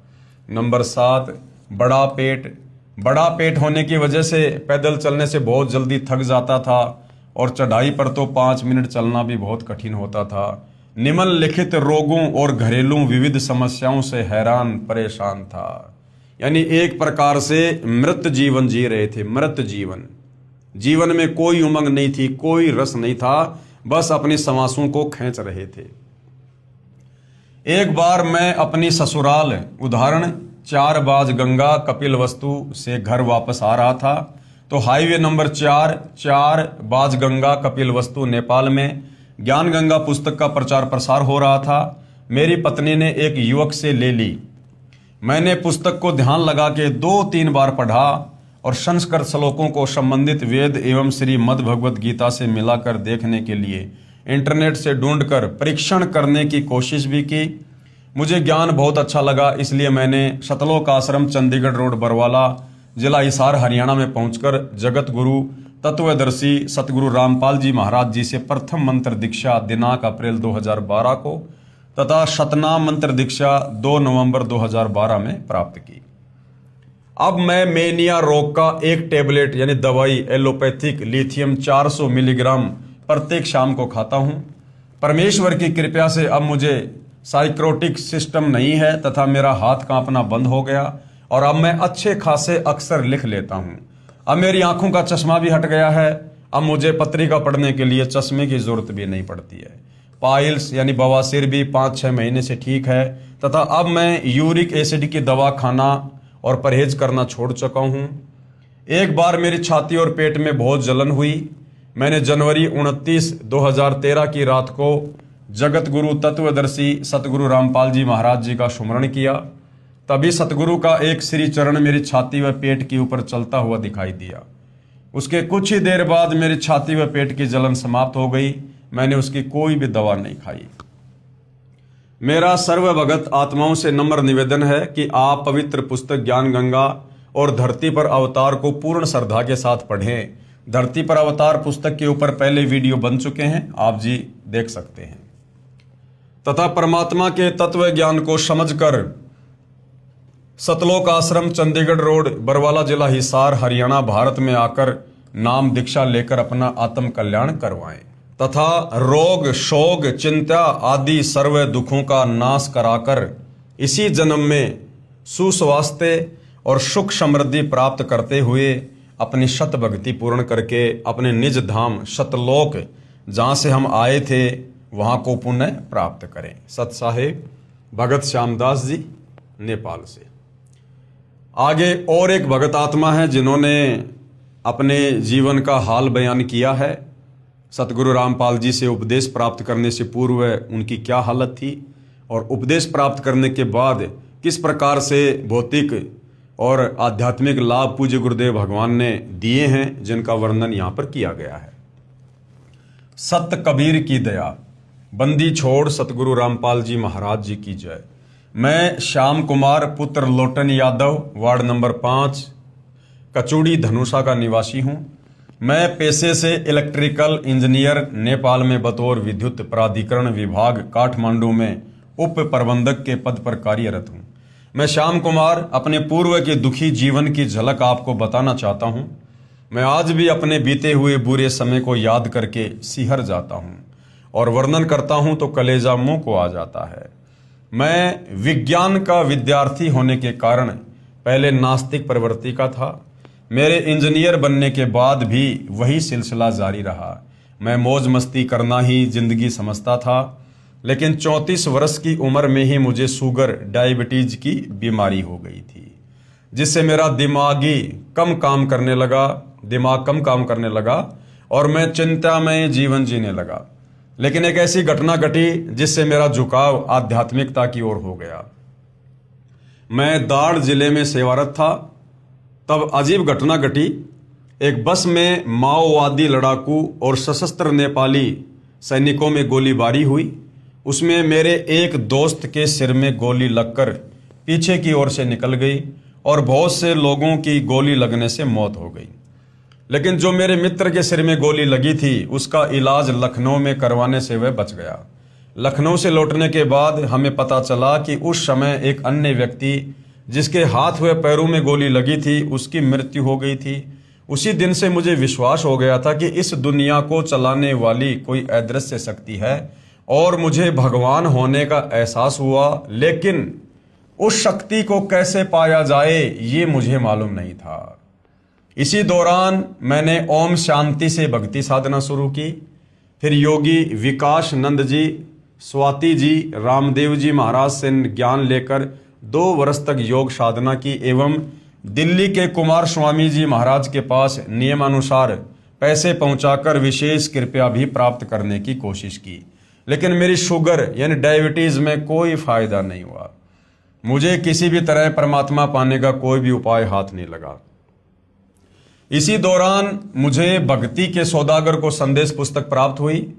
Speaker 1: नंबर 7, बड़ा पेट। बड़ा पेट होने की वजह से पैदल चलने से बहुत जल्दी थक जाता था और चढ़ाई पर तो 5 मिनट चलना भी बहुत कठिन होता था। निम्नलिखित रोगों और घरेलू विविध समस्याओं से हैरान परेशान था। यानी एक प्रकार से मृत जीवन जी रहे थे। मृत जीवन, जीवन में कोई उमंग नहीं थी, कोई रस नहीं था, बस अपनी सांसों को खींच रहे थे। एक बार मैं अपनी ससुराल उदाहरण 4 बाज गंगा कपिलवस्तु से घर वापस आ रहा था, तो हाईवे नंबर 4 बाज गंगा कपिलवस्तु नेपाल में ज्ञान गंगा पुस्तक का प्रचार प्रसार हो रहा था। मेरी पत्नी ने एक युवक से ले ली। मैंने पुस्तक को ध्यान लगा के 2-3 बार पढ़ा और संस्कृत श्लोकों को संबंधित वेद एवं श्रीमद् भगवद गीता से मिलाकर देखने के लिए इंटरनेट से ढूंढकर परीक्षण करने की कोशिश भी की। मुझे ज्ञान बहुत अच्छा लगा, इसलिए मैंने सतलोक आश्रम, चंडीगढ़ रोड, बरवाला, जिला हिसार, हरियाणा में पहुंचकर जगत गुरु तत्वदर्शी सतगुरु रामपाल जी महाराज जी से प्रथम मंत्र दीक्षा दिनांक अप्रैल 2012 को तथा शतनाम मंत्र दीक्षा 2 नवंबर 2012 में प्राप्त की। अब मैं मेनिया रोग का एक टेबलेट यानी दवाई एलोपैथिक लिथियम 400 मिलीग्राम प्रत्येक शाम को खाता हूं। परमेश्वर की कृपा से अब मुझे साइक्रोटिक सिस्टम नहीं है तथा मेरा हाथ कांपना बंद हो गया और अब मैं अच्छे खासे अक्षर लिख लेता हूं। अब मेरी आंखों का चश्मा भी हट गया है। अब मुझे पत्रिका पढ़ने के लिए चश्मे की जरूरत भी नहीं पड़ती है। पाइल्स यानी बवासीर भी 5-6 महीने से ठीक है तथा अब मैं यूरिक एसिड की दवा खाना और परहेज करना छोड़ चुका हूं। एक बार मेरी छाती और पेट में बहुत जलन हुई। मैंने जनवरी 29, 2013 की रात को जगत गुरु तत्वदर्शी सतगुरु रामपाल जी महाराज जी का सुमरण किया। तभी सतगुरु का एक श्री चरण मेरी छाती व पेट के ऊपर चलता हुआ दिखाई दिया। उसके कुछ ही देर बाद मेरी छाती व पेट की जलन समाप्त हो गई। मैंने उसकी कोई भी दवा नहीं खाई। मेरा सर्वभगत आत्माओं से नम्र निवेदन है कि आप पवित्र पुस्तक ज्ञान गंगा और धरती पर अवतार को पूर्ण श्रद्धा के साथ पढ़ें। धरती पर अवतार पुस्तक के ऊपर पहले वीडियो बन चुके हैं, आप जी देख सकते हैं। तथा परमात्मा के तत्व ज्ञान को समझकर सतलोक आश्रम, चंडीगढ़ रोड, बरवाला, जिला हिसार, हरियाणा, भारत में आकर नाम दीक्षा लेकर अपना आत्म कल्याण करवाएं तथा रोग, शोक, चिंता आदि सर्व दुखों का नाश कराकर इसी जन्म में सुस्वास्थ्य और सुख समृद्धि प्राप्त करते हुए अपनी शत भक्ति पूर्ण करके अपने निज धाम सतलोक जहाँ से हम आए थे वहाँ को पुण्य प्राप्त करें। सत साहेब भगत श्यामदास जी, नेपाल से। आगे और एक भगत आत्मा है जिन्होंने अपने जीवन का हाल बयान किया है। सतगुरु रामपाल जी से उपदेश प्राप्त करने से पूर्व उनकी क्या हालत थी और उपदेश प्राप्त करने के बाद किस प्रकार से भौतिक और आध्यात्मिक लाभ पूज्य गुरुदेव भगवान ने दिए हैं, जिनका वर्णन यहाँ पर किया गया है। सत कबीर की दया, बंदी छोड़ सतगुरु रामपाल जी महाराज जी की जय। मैं श्याम कुमार पुत्र लोटन यादव, वार्ड नंबर 5, कचूड़ी धनुषा का निवासी हूँ। मैं पेशे से इलेक्ट्रिकल इंजीनियर, नेपाल में बतौर विद्युत प्राधिकरण विभाग काठमांडू में उप प्रबंधक के पद पर कार्यरत हूँ। मैं श्याम कुमार अपने पूर्व के दुखी जीवन की झलक आपको बताना चाहता हूँ। मैं आज भी अपने बीते हुए बुरे समय को याद करके सिहर जाता हूँ और वर्णन करता हूँ तो कलेजा मुंह को आ जाता है। मैं विज्ञान का विद्यार्थी होने के कारण पहले नास्तिक प्रवृत्ति का था। मेरे इंजीनियर बनने के बाद भी वही सिलसिला जारी रहा। मैं मौज मस्ती करना ही जिंदगी समझता था, लेकिन 34 वर्ष की उम्र में ही मुझे शुगर डायबिटीज की बीमारी हो गई थी, जिससे मेरा दिमाग कम काम करने लगा और मैं चिंता में जीवन जीने लगा। लेकिन एक ऐसी घटना घटी जिससे मेरा झुकाव आध्यात्मिकता की ओर हो गया। मैं दाड़ जिले में सेवारत था, तब अजीब घटना घटी। एक बस में माओवादी लड़ाकू और सशस्त्र नेपाली सैनिकों में गोलीबारी हुई। उसमें मेरे एक दोस्त के सिर में गोली लगकर पीछे की ओर से निकल गई और बहुत से लोगों की गोली लगने से मौत हो गई। लेकिन जो मेरे मित्र के सिर में गोली लगी थी उसका इलाज लखनऊ में करवाने से वह बच गया। लखनऊ से लौटने के बाद हमें पता चला कि उस समय एक अन्य व्यक्ति जिसके हाथ व पैरों में गोली लगी थी उसकी मृत्यु हो गई थी। उसी दिन से मुझे विश्वास हो गया था कि इस दुनिया को चलाने वाली कोई अदृश्य शक्ति है और मुझे भगवान होने का एहसास हुआ, लेकिन उस शक्ति को कैसे पाया जाए ये मुझे मालूम नहीं था। इसी दौरान मैंने ओम शांति से भक्ति साधना शुरू की। फिर योगी विकास नंद जी, स्वाति जी, रामदेव जी महाराज से ज्ञान लेकर 2 वर्ष तक योग साधना की एवं दिल्ली के कुमार स्वामी जी महाराज के पास नियमानुसार पैसे पहुंचाकर विशेष कृपया भी प्राप्त करने की कोशिश की। लेकिन मेरी शुगर यानी डायबिटीज में कोई फायदा नहीं हुआ। मुझे किसी भी तरह परमात्मा पाने का कोई भी उपाय हाथ नहीं लगा। इसी दौरान मुझे भक्ति के सौदागर को संदेश पुस्तक प्राप्त हुई,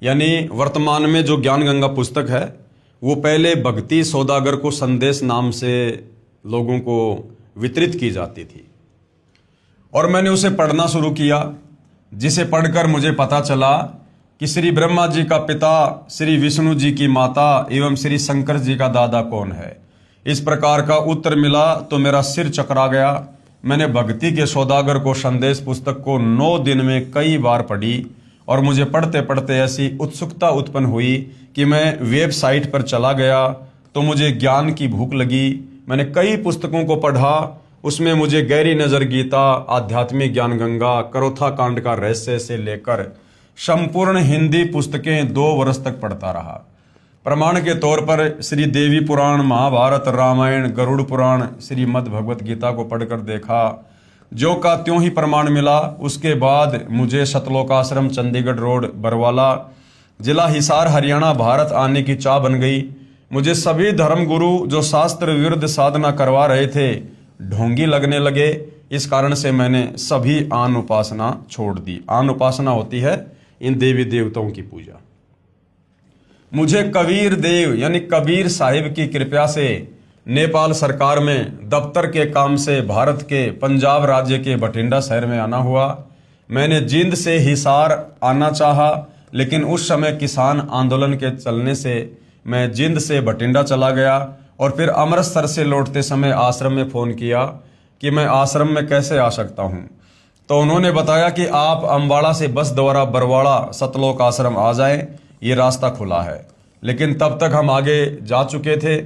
Speaker 1: यानी वर्तमान में जो ज्ञान गंगा पुस्तक है वो पहले भक्ति सौदागर को संदेश नाम से लोगों को वितरित की जाती थी और मैंने उसे पढ़ना शुरू किया, जिसे पढ़कर मुझे पता चला कि श्री ब्रह्मा जी का पिता, श्री विष्णु जी की माता एवं श्री शंकर जी का दादा कौन है। इस प्रकार का उत्तर मिला तो मेरा सिर चकरा गया। मैंने भक्ति के सौदागर को संदेश पुस्तक को 9 दिन में कई बार पढ़ी और मुझे पढ़ते पढ़ते ऐसी उत्सुकता उत्पन्न हुई कि मैं वेबसाइट पर चला गया तो मुझे ज्ञान की भूख लगी। मैंने कई पुस्तकों को पढ़ा। उसमें मुझे गहरी नजर गीता, आध्यात्मिक ज्ञान गंगा, करोथा कांड का रहस्य से लेकर संपूर्ण हिंदी पुस्तकें 2 वर्ष तक पढ़ता रहा। प्रमाण के तौर पर श्री देवी पुराण, महाभारत, रामायण, गरुड़ पुराण, श्रीमद् भगवत गीता को पढ़कर देखा, जो का त्यों ही प्रमाण मिला। उसके बाद मुझे सतलोकाश्रम, चंडीगढ़ रोड, बरवाला, जिला हिसार, हरियाणा, भारत आने की चाह बन गई। मुझे सभी धर्मगुरु जो शास्त्र विरुद्ध साधना करवा रहे थे ढोंगी लगने लगे। इस कारण से मैंने सभी आन उपासना छोड़ दी। आन उपासना होती है इन देवी देवताओं की पूजा। मुझे कबीर देव यानी कबीर साहिब की कृपा से नेपाल सरकार में दफ्तर के काम से भारत के पंजाब राज्य के बठिंडा शहर में आना हुआ। मैंने जींद से हिसार आना चाहा, लेकिन उस समय किसान आंदोलन के चलने से मैं जींद से बठिंडा चला गया और फिर अमृतसर से लौटते समय आश्रम में फ़ोन किया कि मैं आश्रम में कैसे आ सकता हूँ। तो उन्होंने बताया कि आप अम्बाड़ा से बस द्वारा बरवाड़ा सतलोक आश्रम आ जाएं, ये रास्ता खुला है। लेकिन तब तक हम आगे जा चुके थे।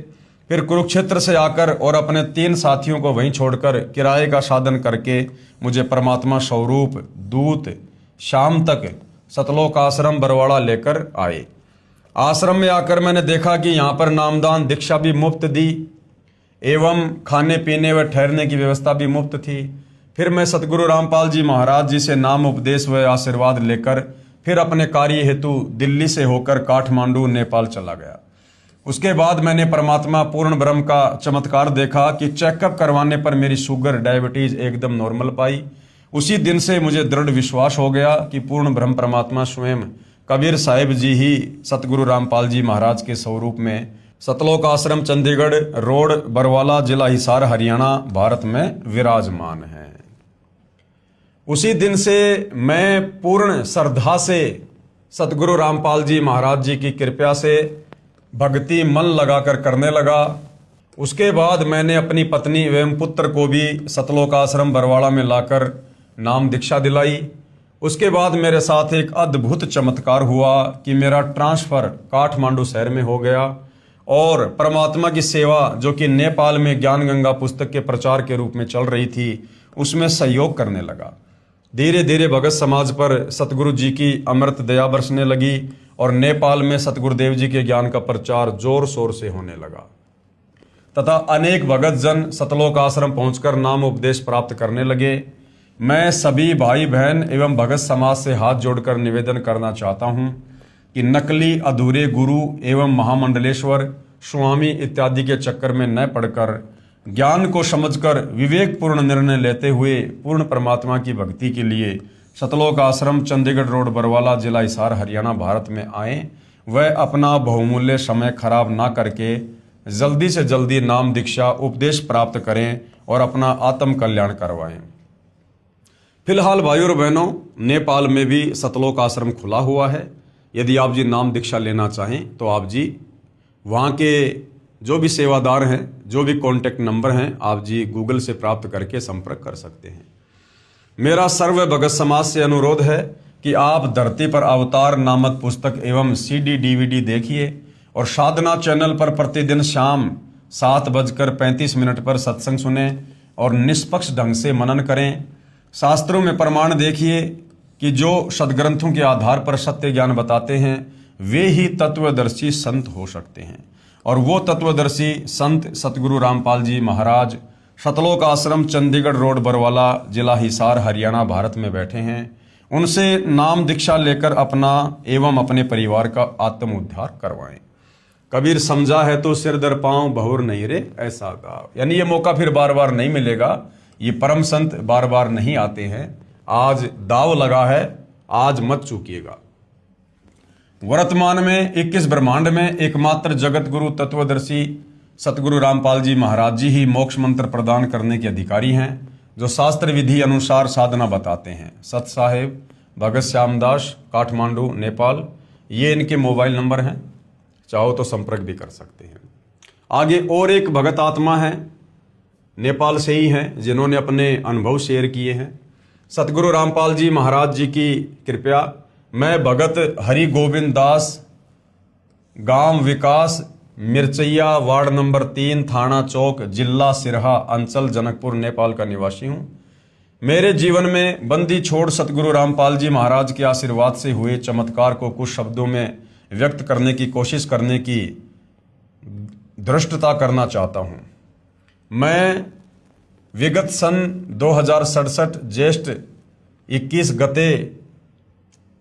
Speaker 1: फिर कुरुक्षेत्र से आकर और अपने 3 साथियों को वहीं छोड़कर किराए का साधन करके मुझे परमात्मा स्वरूप दूत शाम तक सतलोक आश्रम बरवाड़ा लेकर आए। आश्रम में आकर मैंने देखा कि यहाँ पर नामदान दीक्षा भी मुफ्त दी एवं खाने पीने व ठहरने की व्यवस्था भी मुफ्त थी। फिर मैं सतगुरु रामपाल जी महाराज जी से नाम उपदेश व आशीर्वाद लेकर फिर अपने कार्य हेतु दिल्ली से होकर काठमांडू नेपाल चला गया। उसके बाद मैंने परमात्मा पूर्ण ब्रह्म का चमत्कार देखा कि चेकअप करवाने पर मेरी शुगर डायबिटीज एकदम नॉर्मल पाई। उसी दिन से मुझे दृढ़ विश्वास हो गया कि पूर्ण ब्रह्म परमात्मा स्वयं कबीर साहिब जी ही सतगुरु रामपाल जी महाराज के स्वरूप में सतलोक आश्रम चंडीगढ़ रोड बरवाला जिला हिसार हरियाणा भारत में विराजमान है। उसी दिन से मैं पूर्ण श्रद्धा से सतगुरु रामपाल जी महाराज जी की कृपा से भक्ति मन लगाकर करने लगा। उसके बाद मैंने अपनी पत्नी एवं पुत्र को भी सतलोक आश्रम बरवाड़ा में लाकर नाम दीक्षा दिलाई। उसके बाद मेरे साथ एक अद्भुत चमत्कार हुआ कि मेरा ट्रांसफ़र काठमांडू शहर में हो गया और परमात्मा की सेवा जो कि नेपाल में ज्ञान गंगा पुस्तक के प्रचार के रूप में चल रही थी उसमें सहयोग करने लगा। धीरे धीरे भगत समाज पर सतगुरु जी की अमृत दया बरसने लगी और नेपाल में सतगुरुदेव जी के ज्ञान का प्रचार जोर शोर से होने लगा तथा अनेक भगत जन सतलोक आश्रम पहुंचकर नाम उपदेश प्राप्त करने लगे। मैं सभी भाई बहन एवं भगत समाज से हाथ जोड़कर निवेदन करना चाहता हूं कि नकली अधूरे गुरु एवं महामंडलेश्वर स्वामी इत्यादि के चक्कर में न पड़कर ज्ञान को समझकर विवेकपूर्ण निर्णय लेते हुए पूर्ण परमात्मा की भक्ति के लिए सतलोक आश्रम चंडीगढ़ रोड बरवाला जिला हिसार हरियाणा भारत में आए। वह अपना बहुमूल्य समय खराब ना करके जल्दी से जल्दी नाम दीक्षा उपदेश प्राप्त करें और अपना आत्म कल्याण करवाएं। फिलहाल भाइयों और बहनों, नेपाल में भी सतलोक आश्रम खुला हुआ है। यदि आप जी नाम दीक्षा लेना चाहें तो आप जी वहाँ के जो भी सेवादार हैं, जो भी कॉन्टैक्ट नंबर हैं, आप जी गूगल से प्राप्त करके संपर्क कर सकते हैं। मेरा सर्व भगत समाज से अनुरोध है कि आप धरती पर अवतार नामक पुस्तक एवं CD DVD देखिए और साधना चैनल पर प्रतिदिन शाम 7:35 पर सत्संग सुने और निष्पक्ष ढंग से मनन करें। शास्त्रों में प्रमाण देखिए कि जो सदग्रंथों के आधार पर सत्य ज्ञान बताते हैं वे ही तत्वदर्शी संत हो सकते हैं और वो तत्वदर्शी संत सतगुरु रामपाल जी महाराज सतलोक आश्रम चंडीगढ़ रोड बरवाला जिला हिसार हरियाणा भारत में बैठे हैं। उनसे नाम दीक्षा लेकर अपना एवं अपने परिवार का आत्म उद्धार करवाएं। कबीर समझा है तो सिर दर पांव बहुर नहीं रे ऐसा गाओ। यानी ये मौका फिर बार बार नहीं मिलेगा। ये परम संत बार बार नहीं आते हैं। आज दाव लगा है, आज मत चूकिएगा। वर्तमान में 21 ब्रह्मांड में एकमात्र जगत गुरु तत्वदर्शी सतगुरु रामपाल जी महाराज जी ही मोक्ष मंत्र प्रदान करने के अधिकारी हैं, जो शास्त्र विधि अनुसार साधना बताते हैं। सत साहेब भगत श्यामदास, काठमांडू, नेपाल, ये इनके मोबाइल नंबर हैं, चाहो तो संपर्क भी कर सकते हैं। आगे और एक भगत आत्मा है, नेपाल से ही हैं, जिन्होंने अपने अनुभव शेयर किए हैं। सतगुरु रामपाल जी महाराज जी की कृपया मैं भगत हरि गोविंद दास, गांव विकास, मिर्चैया, वार्ड नंबर 3, थाना चौक, जिला सिरहा, अंचल जनकपुर, नेपाल का निवासी हूँ। मेरे जीवन में बंदी छोड़ सतगुरु रामपाल जी महाराज के आशीर्वाद से हुए चमत्कार को कुछ शब्दों में व्यक्त करने की कोशिश करने की धृष्टता करना चाहता हूँ। मैं विगत सन 2067 ज्येष्ठ 21 गते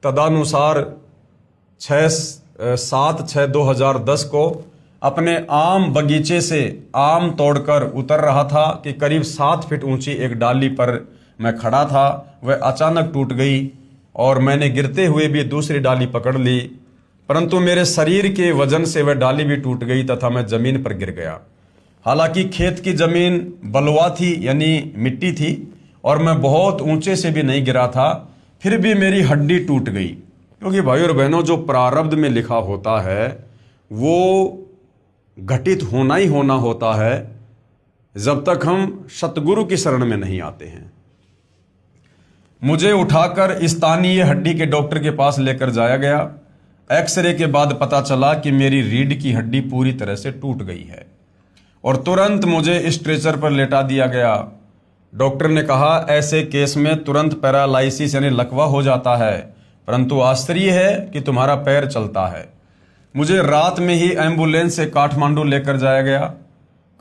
Speaker 1: तदानुसार 7/6/2010 को अपने आम बगीचे से आम तोड़कर उतर रहा था कि करीब 7 फीट ऊंची एक डाली पर मैं खड़ा था। वह अचानक टूट गई और मैंने गिरते हुए भी दूसरी डाली पकड़ ली, परंतु मेरे शरीर के वजन से वह डाली भी टूट गई तथा मैं जमीन पर गिर गया। हालांकि खेत की जमीन बलुआ थी, यानी मिट्टी थी, और मैं बहुत ऊंचे से भी नहीं गिरा था, फिर भी मेरी हड्डी टूट गई। क्योंकि भाई और बहनों, जो प्रारब्ध में लिखा होता है वो घटित होना ही होना होता है जब तक हम सतगुरु की शरण में नहीं आते हैं। मुझे उठाकर स्थानीय हड्डी के डॉक्टर के पास लेकर जाया गया। एक्सरे के बाद पता चला कि मेरी रीढ़ की हड्डी पूरी तरह से टूट गई है और तुरंत मुझे स्ट्रेचर पर लेटा दिया गया। डॉक्टर ने कहा ऐसे केस में तुरंत पैरालाइसिस यानी लकवा हो जाता है, परंतु आश्चर्य है कि तुम्हारा पैर चलता है। मुझे रात में ही एम्बुलेंस से काठमांडू लेकर जाया गया।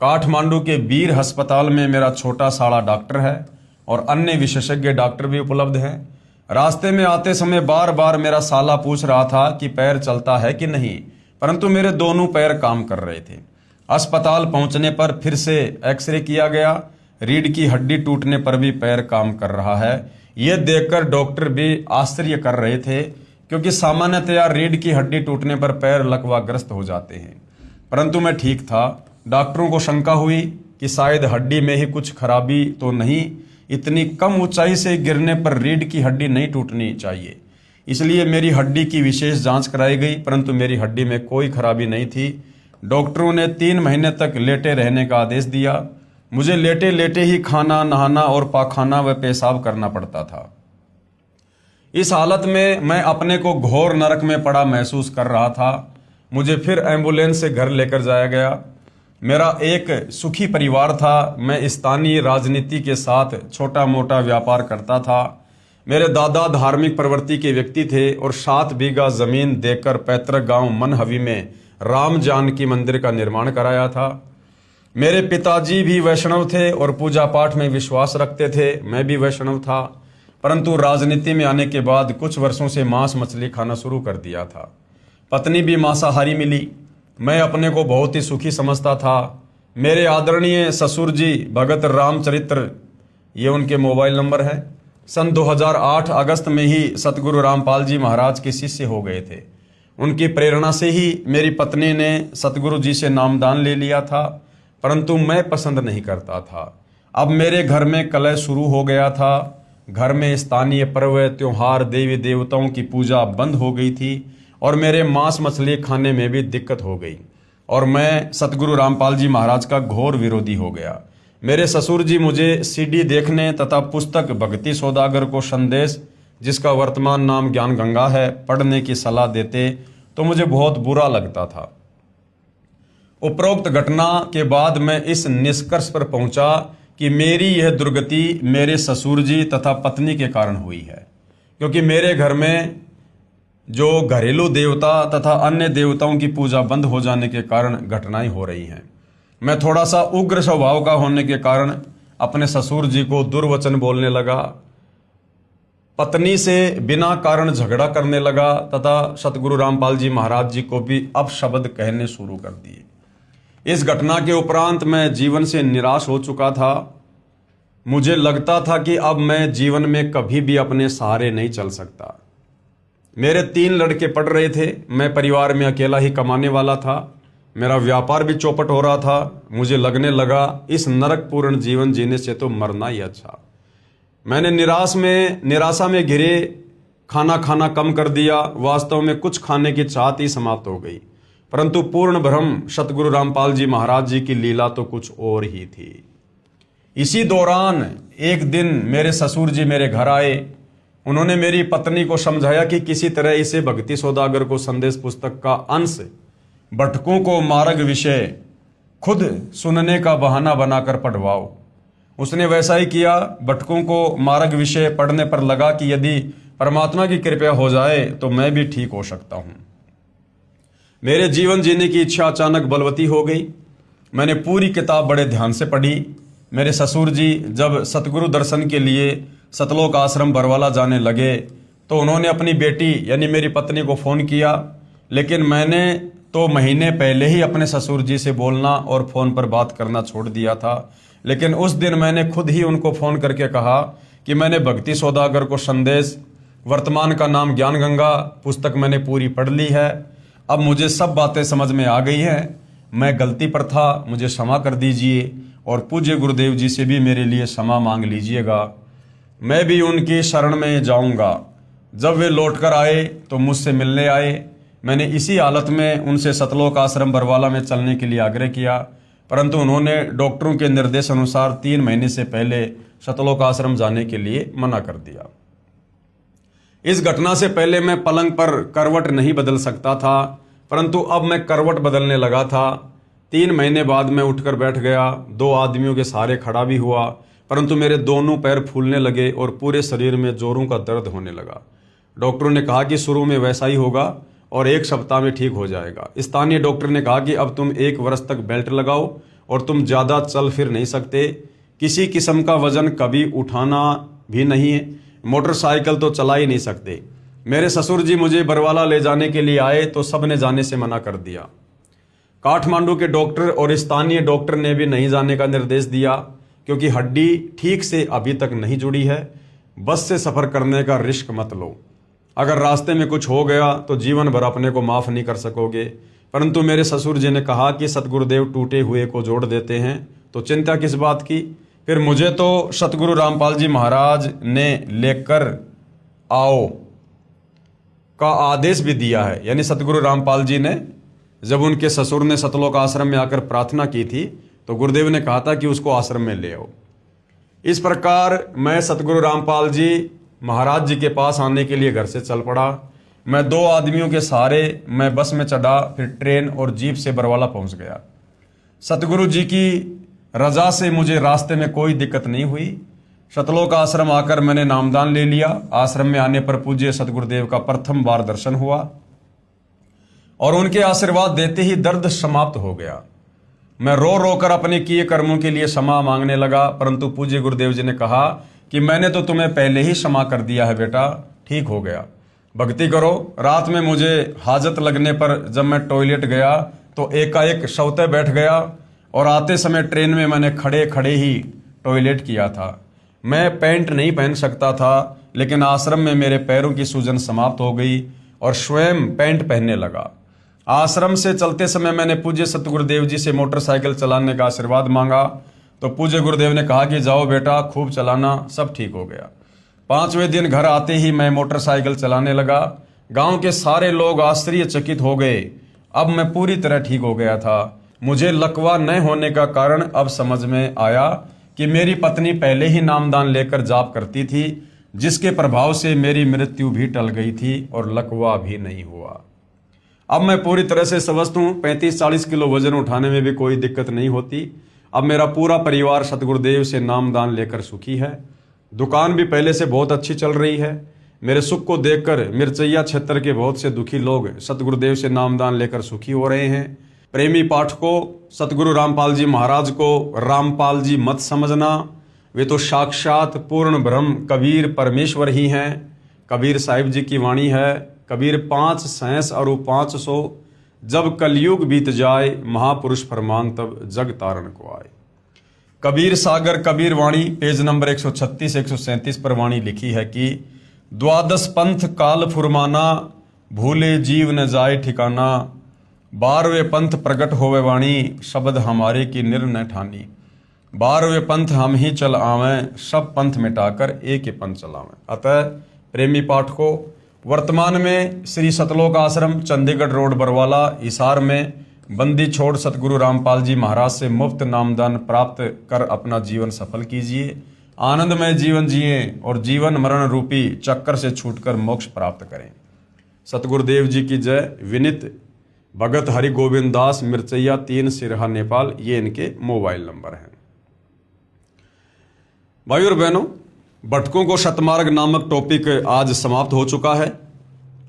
Speaker 1: काठमांडू के वीर अस्पताल में मेरा छोटा साड़ा डॉक्टर है और अन्य विशेषज्ञ डॉक्टर भी उपलब्ध हैं। रास्ते में आते समय बार बार मेरा साला पूछ रहा था कि पैर चलता है कि नहीं, परंतु मेरे दोनों पैर काम कर रहे थे। अस्पताल पहुंचने पर फिर से एक्सरे किया गया। रीढ़ की हड्डी टूटने पर भी पैर काम कर रहा है। ये देखकर डॉक्टर भी आश्चर्य कर रहे थे, क्योंकि सामान्यतया रीढ़ की हड्डी टूटने पर पैर लकवाग्रस्त हो जाते हैं, परंतु मैं ठीक था। डॉक्टरों को शंका हुई कि शायद हड्डी में ही कुछ खराबी तो नहीं, इतनी कम ऊंचाई से गिरने पर रीढ़ की हड्डी नहीं टूटनी चाहिए। इसलिए मेरी हड्डी की विशेष जांच कराई गई, परंतु मेरी हड्डी में कोई खराबी नहीं थी। डॉक्टरों ने 3 महीने तक लेटे रहने का आदेश दिया। मुझे लेटे लेटे ही खाना, नहाना और पाखाना व पेशाब करना पड़ता था। इस हालत में मैं अपने को घोर नरक में पड़ा महसूस कर रहा था। मुझे फिर एम्बुलेंस से घर लेकर जाया गया। मेरा एक सुखी परिवार था। मैं स्थानीय राजनीति के साथ छोटा मोटा व्यापार करता था। मेरे दादा धार्मिक प्रवृत्ति के व्यक्ति थे और 7 बीघा जमीन देकर पैतृक गांव मनहवी में राम जानकी मंदिर का निर्माण कराया था। मेरे पिताजी भी वैष्णव थे और पूजा पाठ में विश्वास रखते थे। मैं भी वैष्णव था, परंतु राजनीति में आने के बाद कुछ वर्षों से मांस मछली खाना शुरू कर दिया था। पत्नी भी मांसाहारी मिली। मैं अपने को बहुत ही सुखी समझता था। मेरे आदरणीय ससुर जी भगत रामचरित्र, ये उनके मोबाइल नंबर है, सन 2008 अगस्त में ही सतगुरु रामपाल जी महाराज के शिष्य हो गए थे। उनकी प्रेरणा से ही मेरी पत्नी ने सतगुरु जी से नामदान ले लिया था, परंतु मैं पसंद नहीं करता था। अब मेरे घर में कलह शुरू हो गया था। घर में स्थानीय पर्व, त्योहार, देवी देवताओं की पूजा बंद हो गई थी और मेरे मांस मछली खाने में भी दिक्कत हो गई और मैं सतगुरु रामपाल जी महाराज का घोर विरोधी हो गया। मेरे ससुर जी मुझे सीडी देखने तथा पुस्तक भक्ति सौदागर को संदेश, जिसका वर्तमान नाम ज्ञान गंगा है, पढ़ने की सलाह देते तो मुझे बहुत बुरा लगता था। उपरोक्त घटना के बाद मैं इस निष्कर्ष पर पहुंचा कि मेरी यह दुर्गति मेरे ससुर जी तथा पत्नी के कारण हुई है, क्योंकि मेरे घर में जो घरेलू देवता तथा अन्य देवताओं की पूजा बंद हो जाने के कारण घटनाएं हो रही हैं। मैं थोड़ा सा उग्र स्वभाव का होने के कारण अपने ससुर जी को दुर्वचन बोलने लगा, पत्नी से बिना कारण झगड़ा करने लगा तथा सतगुरु रामपाल जी महाराज जी को भी अपशब्द कहने शुरू कर दिए। इस घटना के उपरांत मैं जीवन से निराश हो चुका था। मुझे लगता था कि अब मैं जीवन में कभी भी अपने सहारे नहीं चल सकता। मेरे 3 लड़के पढ़ रहे थे। मैं परिवार में अकेला ही कमाने वाला था। मेरा व्यापार भी चौपट हो रहा था। मुझे लगने लगा इस नरकपूर्ण जीवन जीने से तो मरना ही अच्छा। मैंने निराशा में घिरे खाना खाना कम कर दिया। वास्तव में कुछ खाने की चाहत ही समाप्त हो गई, परंतु पूर्ण भ्रम सतगुरु रामपाल जी महाराज जी की लीला तो कुछ और ही थी। इसी दौरान एक दिन मेरे ससुर जी मेरे घर आए। उन्होंने मेरी पत्नी को समझाया कि किसी तरह इसे भक्ति सौदागर को संदेश पुस्तक का अंश भटकों को मार्ग विषय खुद सुनने का बहाना बनाकर पढ़वाओ। उसने वैसा ही किया। भटकों को मार्ग विषय पढ़ने पर लगा कि यदि परमात्मा की कृपा हो जाए तो मैं भी ठीक हो सकता हूं। मेरे जीवन जीने की इच्छा अचानक बलवती हो गई। मैंने पूरी किताब बड़े ध्यान से पढ़ी। मेरे ससुर जी जब सतगुरु दर्शन के लिए सतलोक आश्रम बरवाला जाने लगे तो उन्होंने अपनी बेटी यानी मेरी पत्नी को फ़ोन किया, लेकिन मैंने तो महीने पहले ही अपने ससुर जी से बोलना और फ़ोन पर बात करना छोड़ दिया था। लेकिन उस दिन मैंने खुद ही उनको फ़ोन करके कहा कि मैंने भक्ति सौदागर को संदेश, वर्तमान का नाम ज्ञान गंगा, पुस्तक मैंने पूरी पढ़ ली है। अब मुझे सब बातें समझ में आ गई हैं। मैं गलती पर था, मुझे क्षमा कर दीजिए और पूज्य गुरुदेव जी से भी मेरे लिए क्षमा मांग लीजिएगा। मैं भी उनकी शरण में जाऊंगा। जब वे लौटकर आए तो मुझसे मिलने आए। मैंने इसी हालत में उनसे सतलोक आश्रम बरवाला में चलने के लिए आग्रह किया, परंतु उन्होंने डॉक्टरों के निर्देश अनुसार 3 महीने से पहले सतलोक आश्रम जाने के लिए मना कर दिया। इस घटना से पहले मैं पलंग पर करवट नहीं बदल सकता था, परंतु अब मैं करवट बदलने लगा था। 3 महीने बाद मैं उठकर बैठ गया। 2 आदमियों के सहारे खड़ा भी हुआ, परंतु मेरे दोनों पैर फूलने लगे और पूरे शरीर में जोरों का दर्द होने लगा। डॉक्टरों ने कहा कि शुरू में वैसा ही होगा और 1 सप्ताह में ठीक हो जाएगा। स्थानीय डॉक्टर ने कहा कि अब तुम 1 वर्ष तक बेल्ट लगाओ और तुम ज़्यादा चल फिर नहीं सकते, किसी किस्म का वजन कभी उठाना भी नहीं है, मोटरसाइकिल तो चला ही नहीं सकते। मेरे ससुर जी मुझे बरवाला ले जाने के लिए आए तो सब ने जाने से मना कर दिया। काठमांडू के डॉक्टर और स्थानीय डॉक्टर ने भी नहीं जाने का निर्देश दिया, क्योंकि हड्डी ठीक से अभी तक नहीं जुड़ी है। बस से सफ़र करने का रिस्क मत लो, अगर रास्ते में कुछ हो गया तो जीवन भर अपने को माफ़ नहीं कर सकोगे। परंतु मेरे ससुर जी ने कहा कि सतगुरुदेव टूटे हुए को जोड़ देते हैं, तो चिंता किस बात की। फिर मुझे तो सतगुरु रामपाल जी महाराज ने लेकर आओ का आदेश भी दिया है। यानी सतगुरु रामपाल जी ने जब उनके ससुर ने सतलोक आश्रम में आकर प्रार्थना की थी तो गुरुदेव ने कहा था कि उसको आश्रम में ले आओ। इस प्रकार मैं सतगुरु रामपाल जी महाराज जी के पास आने के लिए घर से चल पड़ा। मैं 2 आदमियों के सहारे मैं बस में चढ़ा, फिर ट्रेन और जीप से बरवाला पहुंच गया। सतगुरु जी की रजा से मुझे रास्ते में कोई दिक्कत नहीं हुई। सतलोक आश्रम आकर मैंने नामदान ले लिया। आश्रम में आने पर पूज्य सतगुरुदेव का प्रथम बार दर्शन हुआ और उनके आशीर्वाद देते ही दर्द समाप्त हो गया। मैं रो रो कर अपने किए कर्मों के लिए क्षमा मांगने लगा, परंतु पूज्य गुरुदेव जी ने कहा कि मैंने तो तुम्हें पहले ही क्षमा कर दिया है बेटा, ठीक हो गया, भक्ति करो। रात में मुझे हाजत लगने पर जब मैं टॉयलेट गया तो एकाएक शौते बैठ गया और आते समय ट्रेन में मैंने खड़े खड़े ही टॉयलेट किया था। मैं पैंट नहीं पहन सकता था, लेकिन आश्रम में मेरे पैरों की सूजन समाप्त हो गई और स्वयं पैंट पहनने लगा। आश्रम से चलते समय मैंने पूज्य सतगुरुदेव जी से मोटरसाइकिल चलाने का आशीर्वाद मांगा, तो पूज्य गुरुदेव ने कहा कि जाओ बेटा, खूब चलाना, सब ठीक हो गया। 5वें दिन घर आते ही मैं मोटरसाइकिल चलाने लगा। गांव के सारे लोग आश्चर्यचकित हो गए। अब मैं पूरी तरह ठीक हो गया था। मुझे लकवा न होने का कारण अब समझ में आया कि मेरी पत्नी पहले ही नामदान लेकर जाप करती थी, जिसके प्रभाव से मेरी मृत्यु भी टल गई थी और लकवा भी नहीं हुआ। अब मैं पूरी तरह से स्वस्थ हूँ। 35-40 किलो वजन उठाने में भी कोई दिक्कत नहीं होती। अब मेरा पूरा परिवार सतगुरुदेव से नामदान लेकर सुखी है। दुकान भी पहले से बहुत अच्छी चल रही है। मेरे सुख को देखकर मिर्चैया क्षेत्र के बहुत से दुखी लोग सतगुरुदेव से नामदान लेकर सुखी हो रहे हैं। प्रेमी पाठकों, सतगुरु रामपाल जी महाराज को रामपाल जी मत समझना, वे तो साक्षात पूर्ण ब्रह्म कबीर परमेश्वर ही हैं। कबीर साहिब जी की वाणी है, कबीर 5 सहस और 500, जब कलयुग बीत जाए महापुरुष फरमान तब जग तारण को आए। कबीर सागर कबीर वाणी पेज नंबर 136-137 पर वाणी लिखी है कि 12 पंथ काल फुरमाना, भूले जीव न जाए ठिकाना, 12वें पंथ प्रगट होवे वाणी, शब्द हमारे की निर्णय ठानी, 12वें पंथ हम ही चल आवें, सब पंथ मिटाकर एक ही पंथ चलावें। अतः प्रेमी पाठकों, वर्तमान में श्री सतलोक आश्रम चंडीगढ़ रोड बरवाला हिसार में बंदी छोड़ सतगुरु रामपाल जी महाराज से मुफ्त नामदान प्राप्त कर अपना जीवन सफल कीजिए, आनंदमय जीवन जिए और जीवन मरण रूपी चक्कर से छूटकर मोक्ष प्राप्त करें। सतगुरुदेव जी की जय। विनित भगत हरि गोविंद दास, मिर्चैया 3, सिरहा, नेपाल। ये इनके मोबाइल नंबर हैं। भाई और बहनों, भटकों को शतमार्ग नामक टॉपिक आज समाप्त हो चुका है।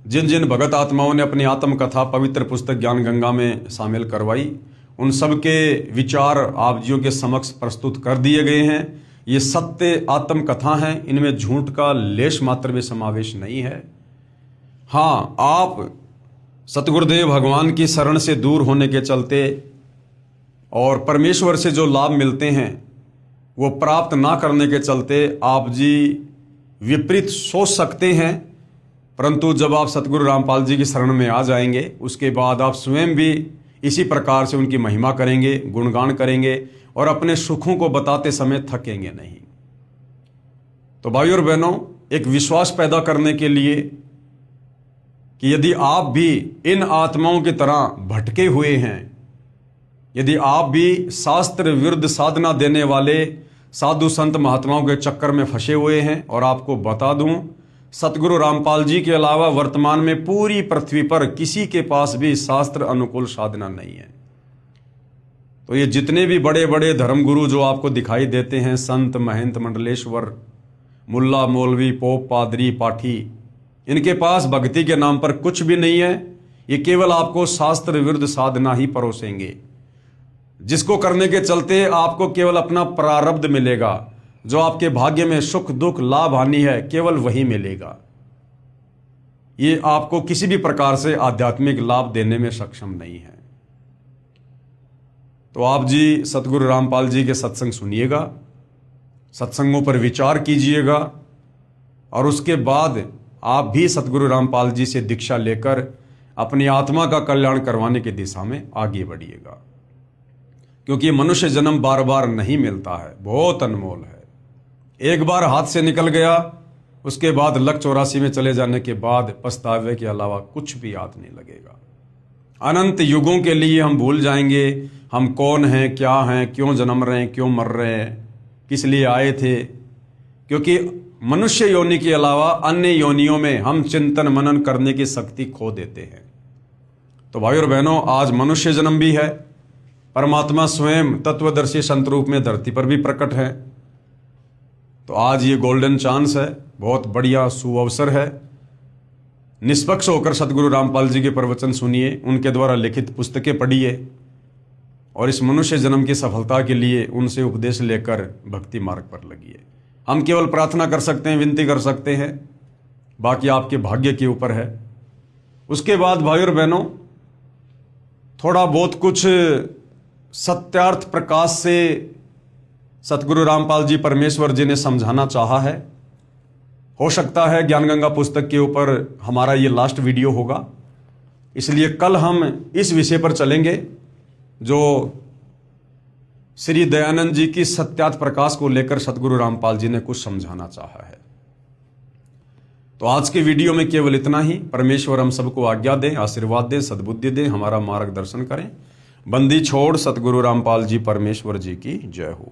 Speaker 1: जिन जिन भगत आत्माओं ने अपनी आत्मकथा पवित्र पुस्तक ज्ञान गंगा में शामिल करवाई, उन सब के विचार आप जियों के समक्ष प्रस्तुत कर दिए गए हैं। ये सत्य आत्मकथा हैं, इनमें झूठ का लेश मात्र भी समावेश नहीं है। हाँ, आप सतगुरुदेव भगवान की शरण से दूर होने के चलते और परमेश्वर से जो लाभ मिलते हैं वो प्राप्त ना करने के चलते आप जी विपरीत सोच सकते हैं, परंतु जब आप सतगुरु रामपाल जी की शरण में आ जाएंगे उसके बाद आप स्वयं भी इसी प्रकार से उनकी महिमा करेंगे, गुणगान करेंगे और अपने सुखों को बताते समय थकेंगे नहीं। तो भाइयों और बहनों, एक विश्वास पैदा करने के लिए कि यदि आप भी इन आत्माओं की तरह भटके हुए हैं, यदि आप भी शास्त्र विरुद्ध साधना देने वाले साधु संत महात्माओं के चक्कर में फंसे हुए हैं, और आपको बता दूं, सतगुरु रामपाल जी के अलावा वर्तमान में पूरी पृथ्वी पर किसी के पास भी शास्त्र अनुकूल साधना नहीं है। तो ये जितने भी बड़े बड़े धर्मगुरु जो आपको दिखाई देते हैं, संत, महंत, मंडलेश्वर, मुल्ला, मौलवी, पोप, पादरी, पाठी, इनके पास भक्ति के नाम पर कुछ भी नहीं है। ये केवल आपको शास्त्र विरुद्ध साधना ही परोसेंगे। जिसको करने के चलते आपको केवल अपना प्रारब्ध मिलेगा। जो आपके भाग्य में सुख दुख लाभ हानि है केवल वही मिलेगा। ये आपको किसी भी प्रकार से आध्यात्मिक लाभ देने में सक्षम नहीं है। तो आप जी सतगुरु रामपाल जी के सत्संग सुनिएगा, सत्संगों पर विचार कीजिएगा और उसके बाद आप भी सतगुरु रामपाल जी से दीक्षा लेकर अपनी आत्मा का कल्याण करवाने की दिशा में आगे बढ़िएगा। क्योंकि मनुष्य जन्म बार बार नहीं मिलता है, बहुत अनमोल है। एक बार हाथ से निकल गया, उसके बाद लक 84 में चले जाने के बाद पछतावे के अलावा कुछ भी याद नहीं लगेगा। अनंत युगों के लिए हम भूल जाएंगे हम कौन हैं, क्या हैं, क्यों जन्म रहे हैं, क्यों मर रहे हैं, किस लिए आए थे। क्योंकि मनुष्य योनि के अलावा अन्य योनियों में हम चिंतन मनन करने की शक्ति खो देते हैं। तो भाई और बहनों, आज मनुष्य जन्म भी है, परमात्मा स्वयं तत्वदर्शी संत रूप में धरती पर भी प्रकट है। तो आज ये गोल्डन चांस है, बहुत बढ़िया सुअवसर है। निष्पक्ष होकर सतगुरु रामपाल जी के प्रवचन सुनिए, उनके द्वारा लिखित पुस्तकें पढ़िए और इस मनुष्य जन्म की सफलता के लिए उनसे उपदेश लेकर भक्ति मार्ग पर लगिए। हम केवल प्रार्थना कर सकते हैं, विनती कर सकते हैं, बाकी आपके भाग्य के ऊपर है। उसके बाद भाई और बहनों, थोड़ा बहुत कुछ सत्यार्थ प्रकाश से सतगुरु रामपाल जी परमेश्वर जी ने समझाना चाहा है। हो सकता है ज्ञान गंगा पुस्तक के ऊपर हमारा ये लास्ट वीडियो होगा, इसलिए कल हम इस विषय पर चलेंगे जो श्री दयानंद जी की सत्यार्थ प्रकाश को लेकर सतगुरु रामपाल जी ने कुछ समझाना चाहा है। तो आज के वीडियो में केवल इतना ही। परमेश्वर हम सबको आज्ञा दें, आशीर्वाद दें, सद्बुद्धि दें, हमारा मार्गदर्शन करें। बंदी छोड़ सतगुरु रामपाल जी परमेश्वर जी की जय हो।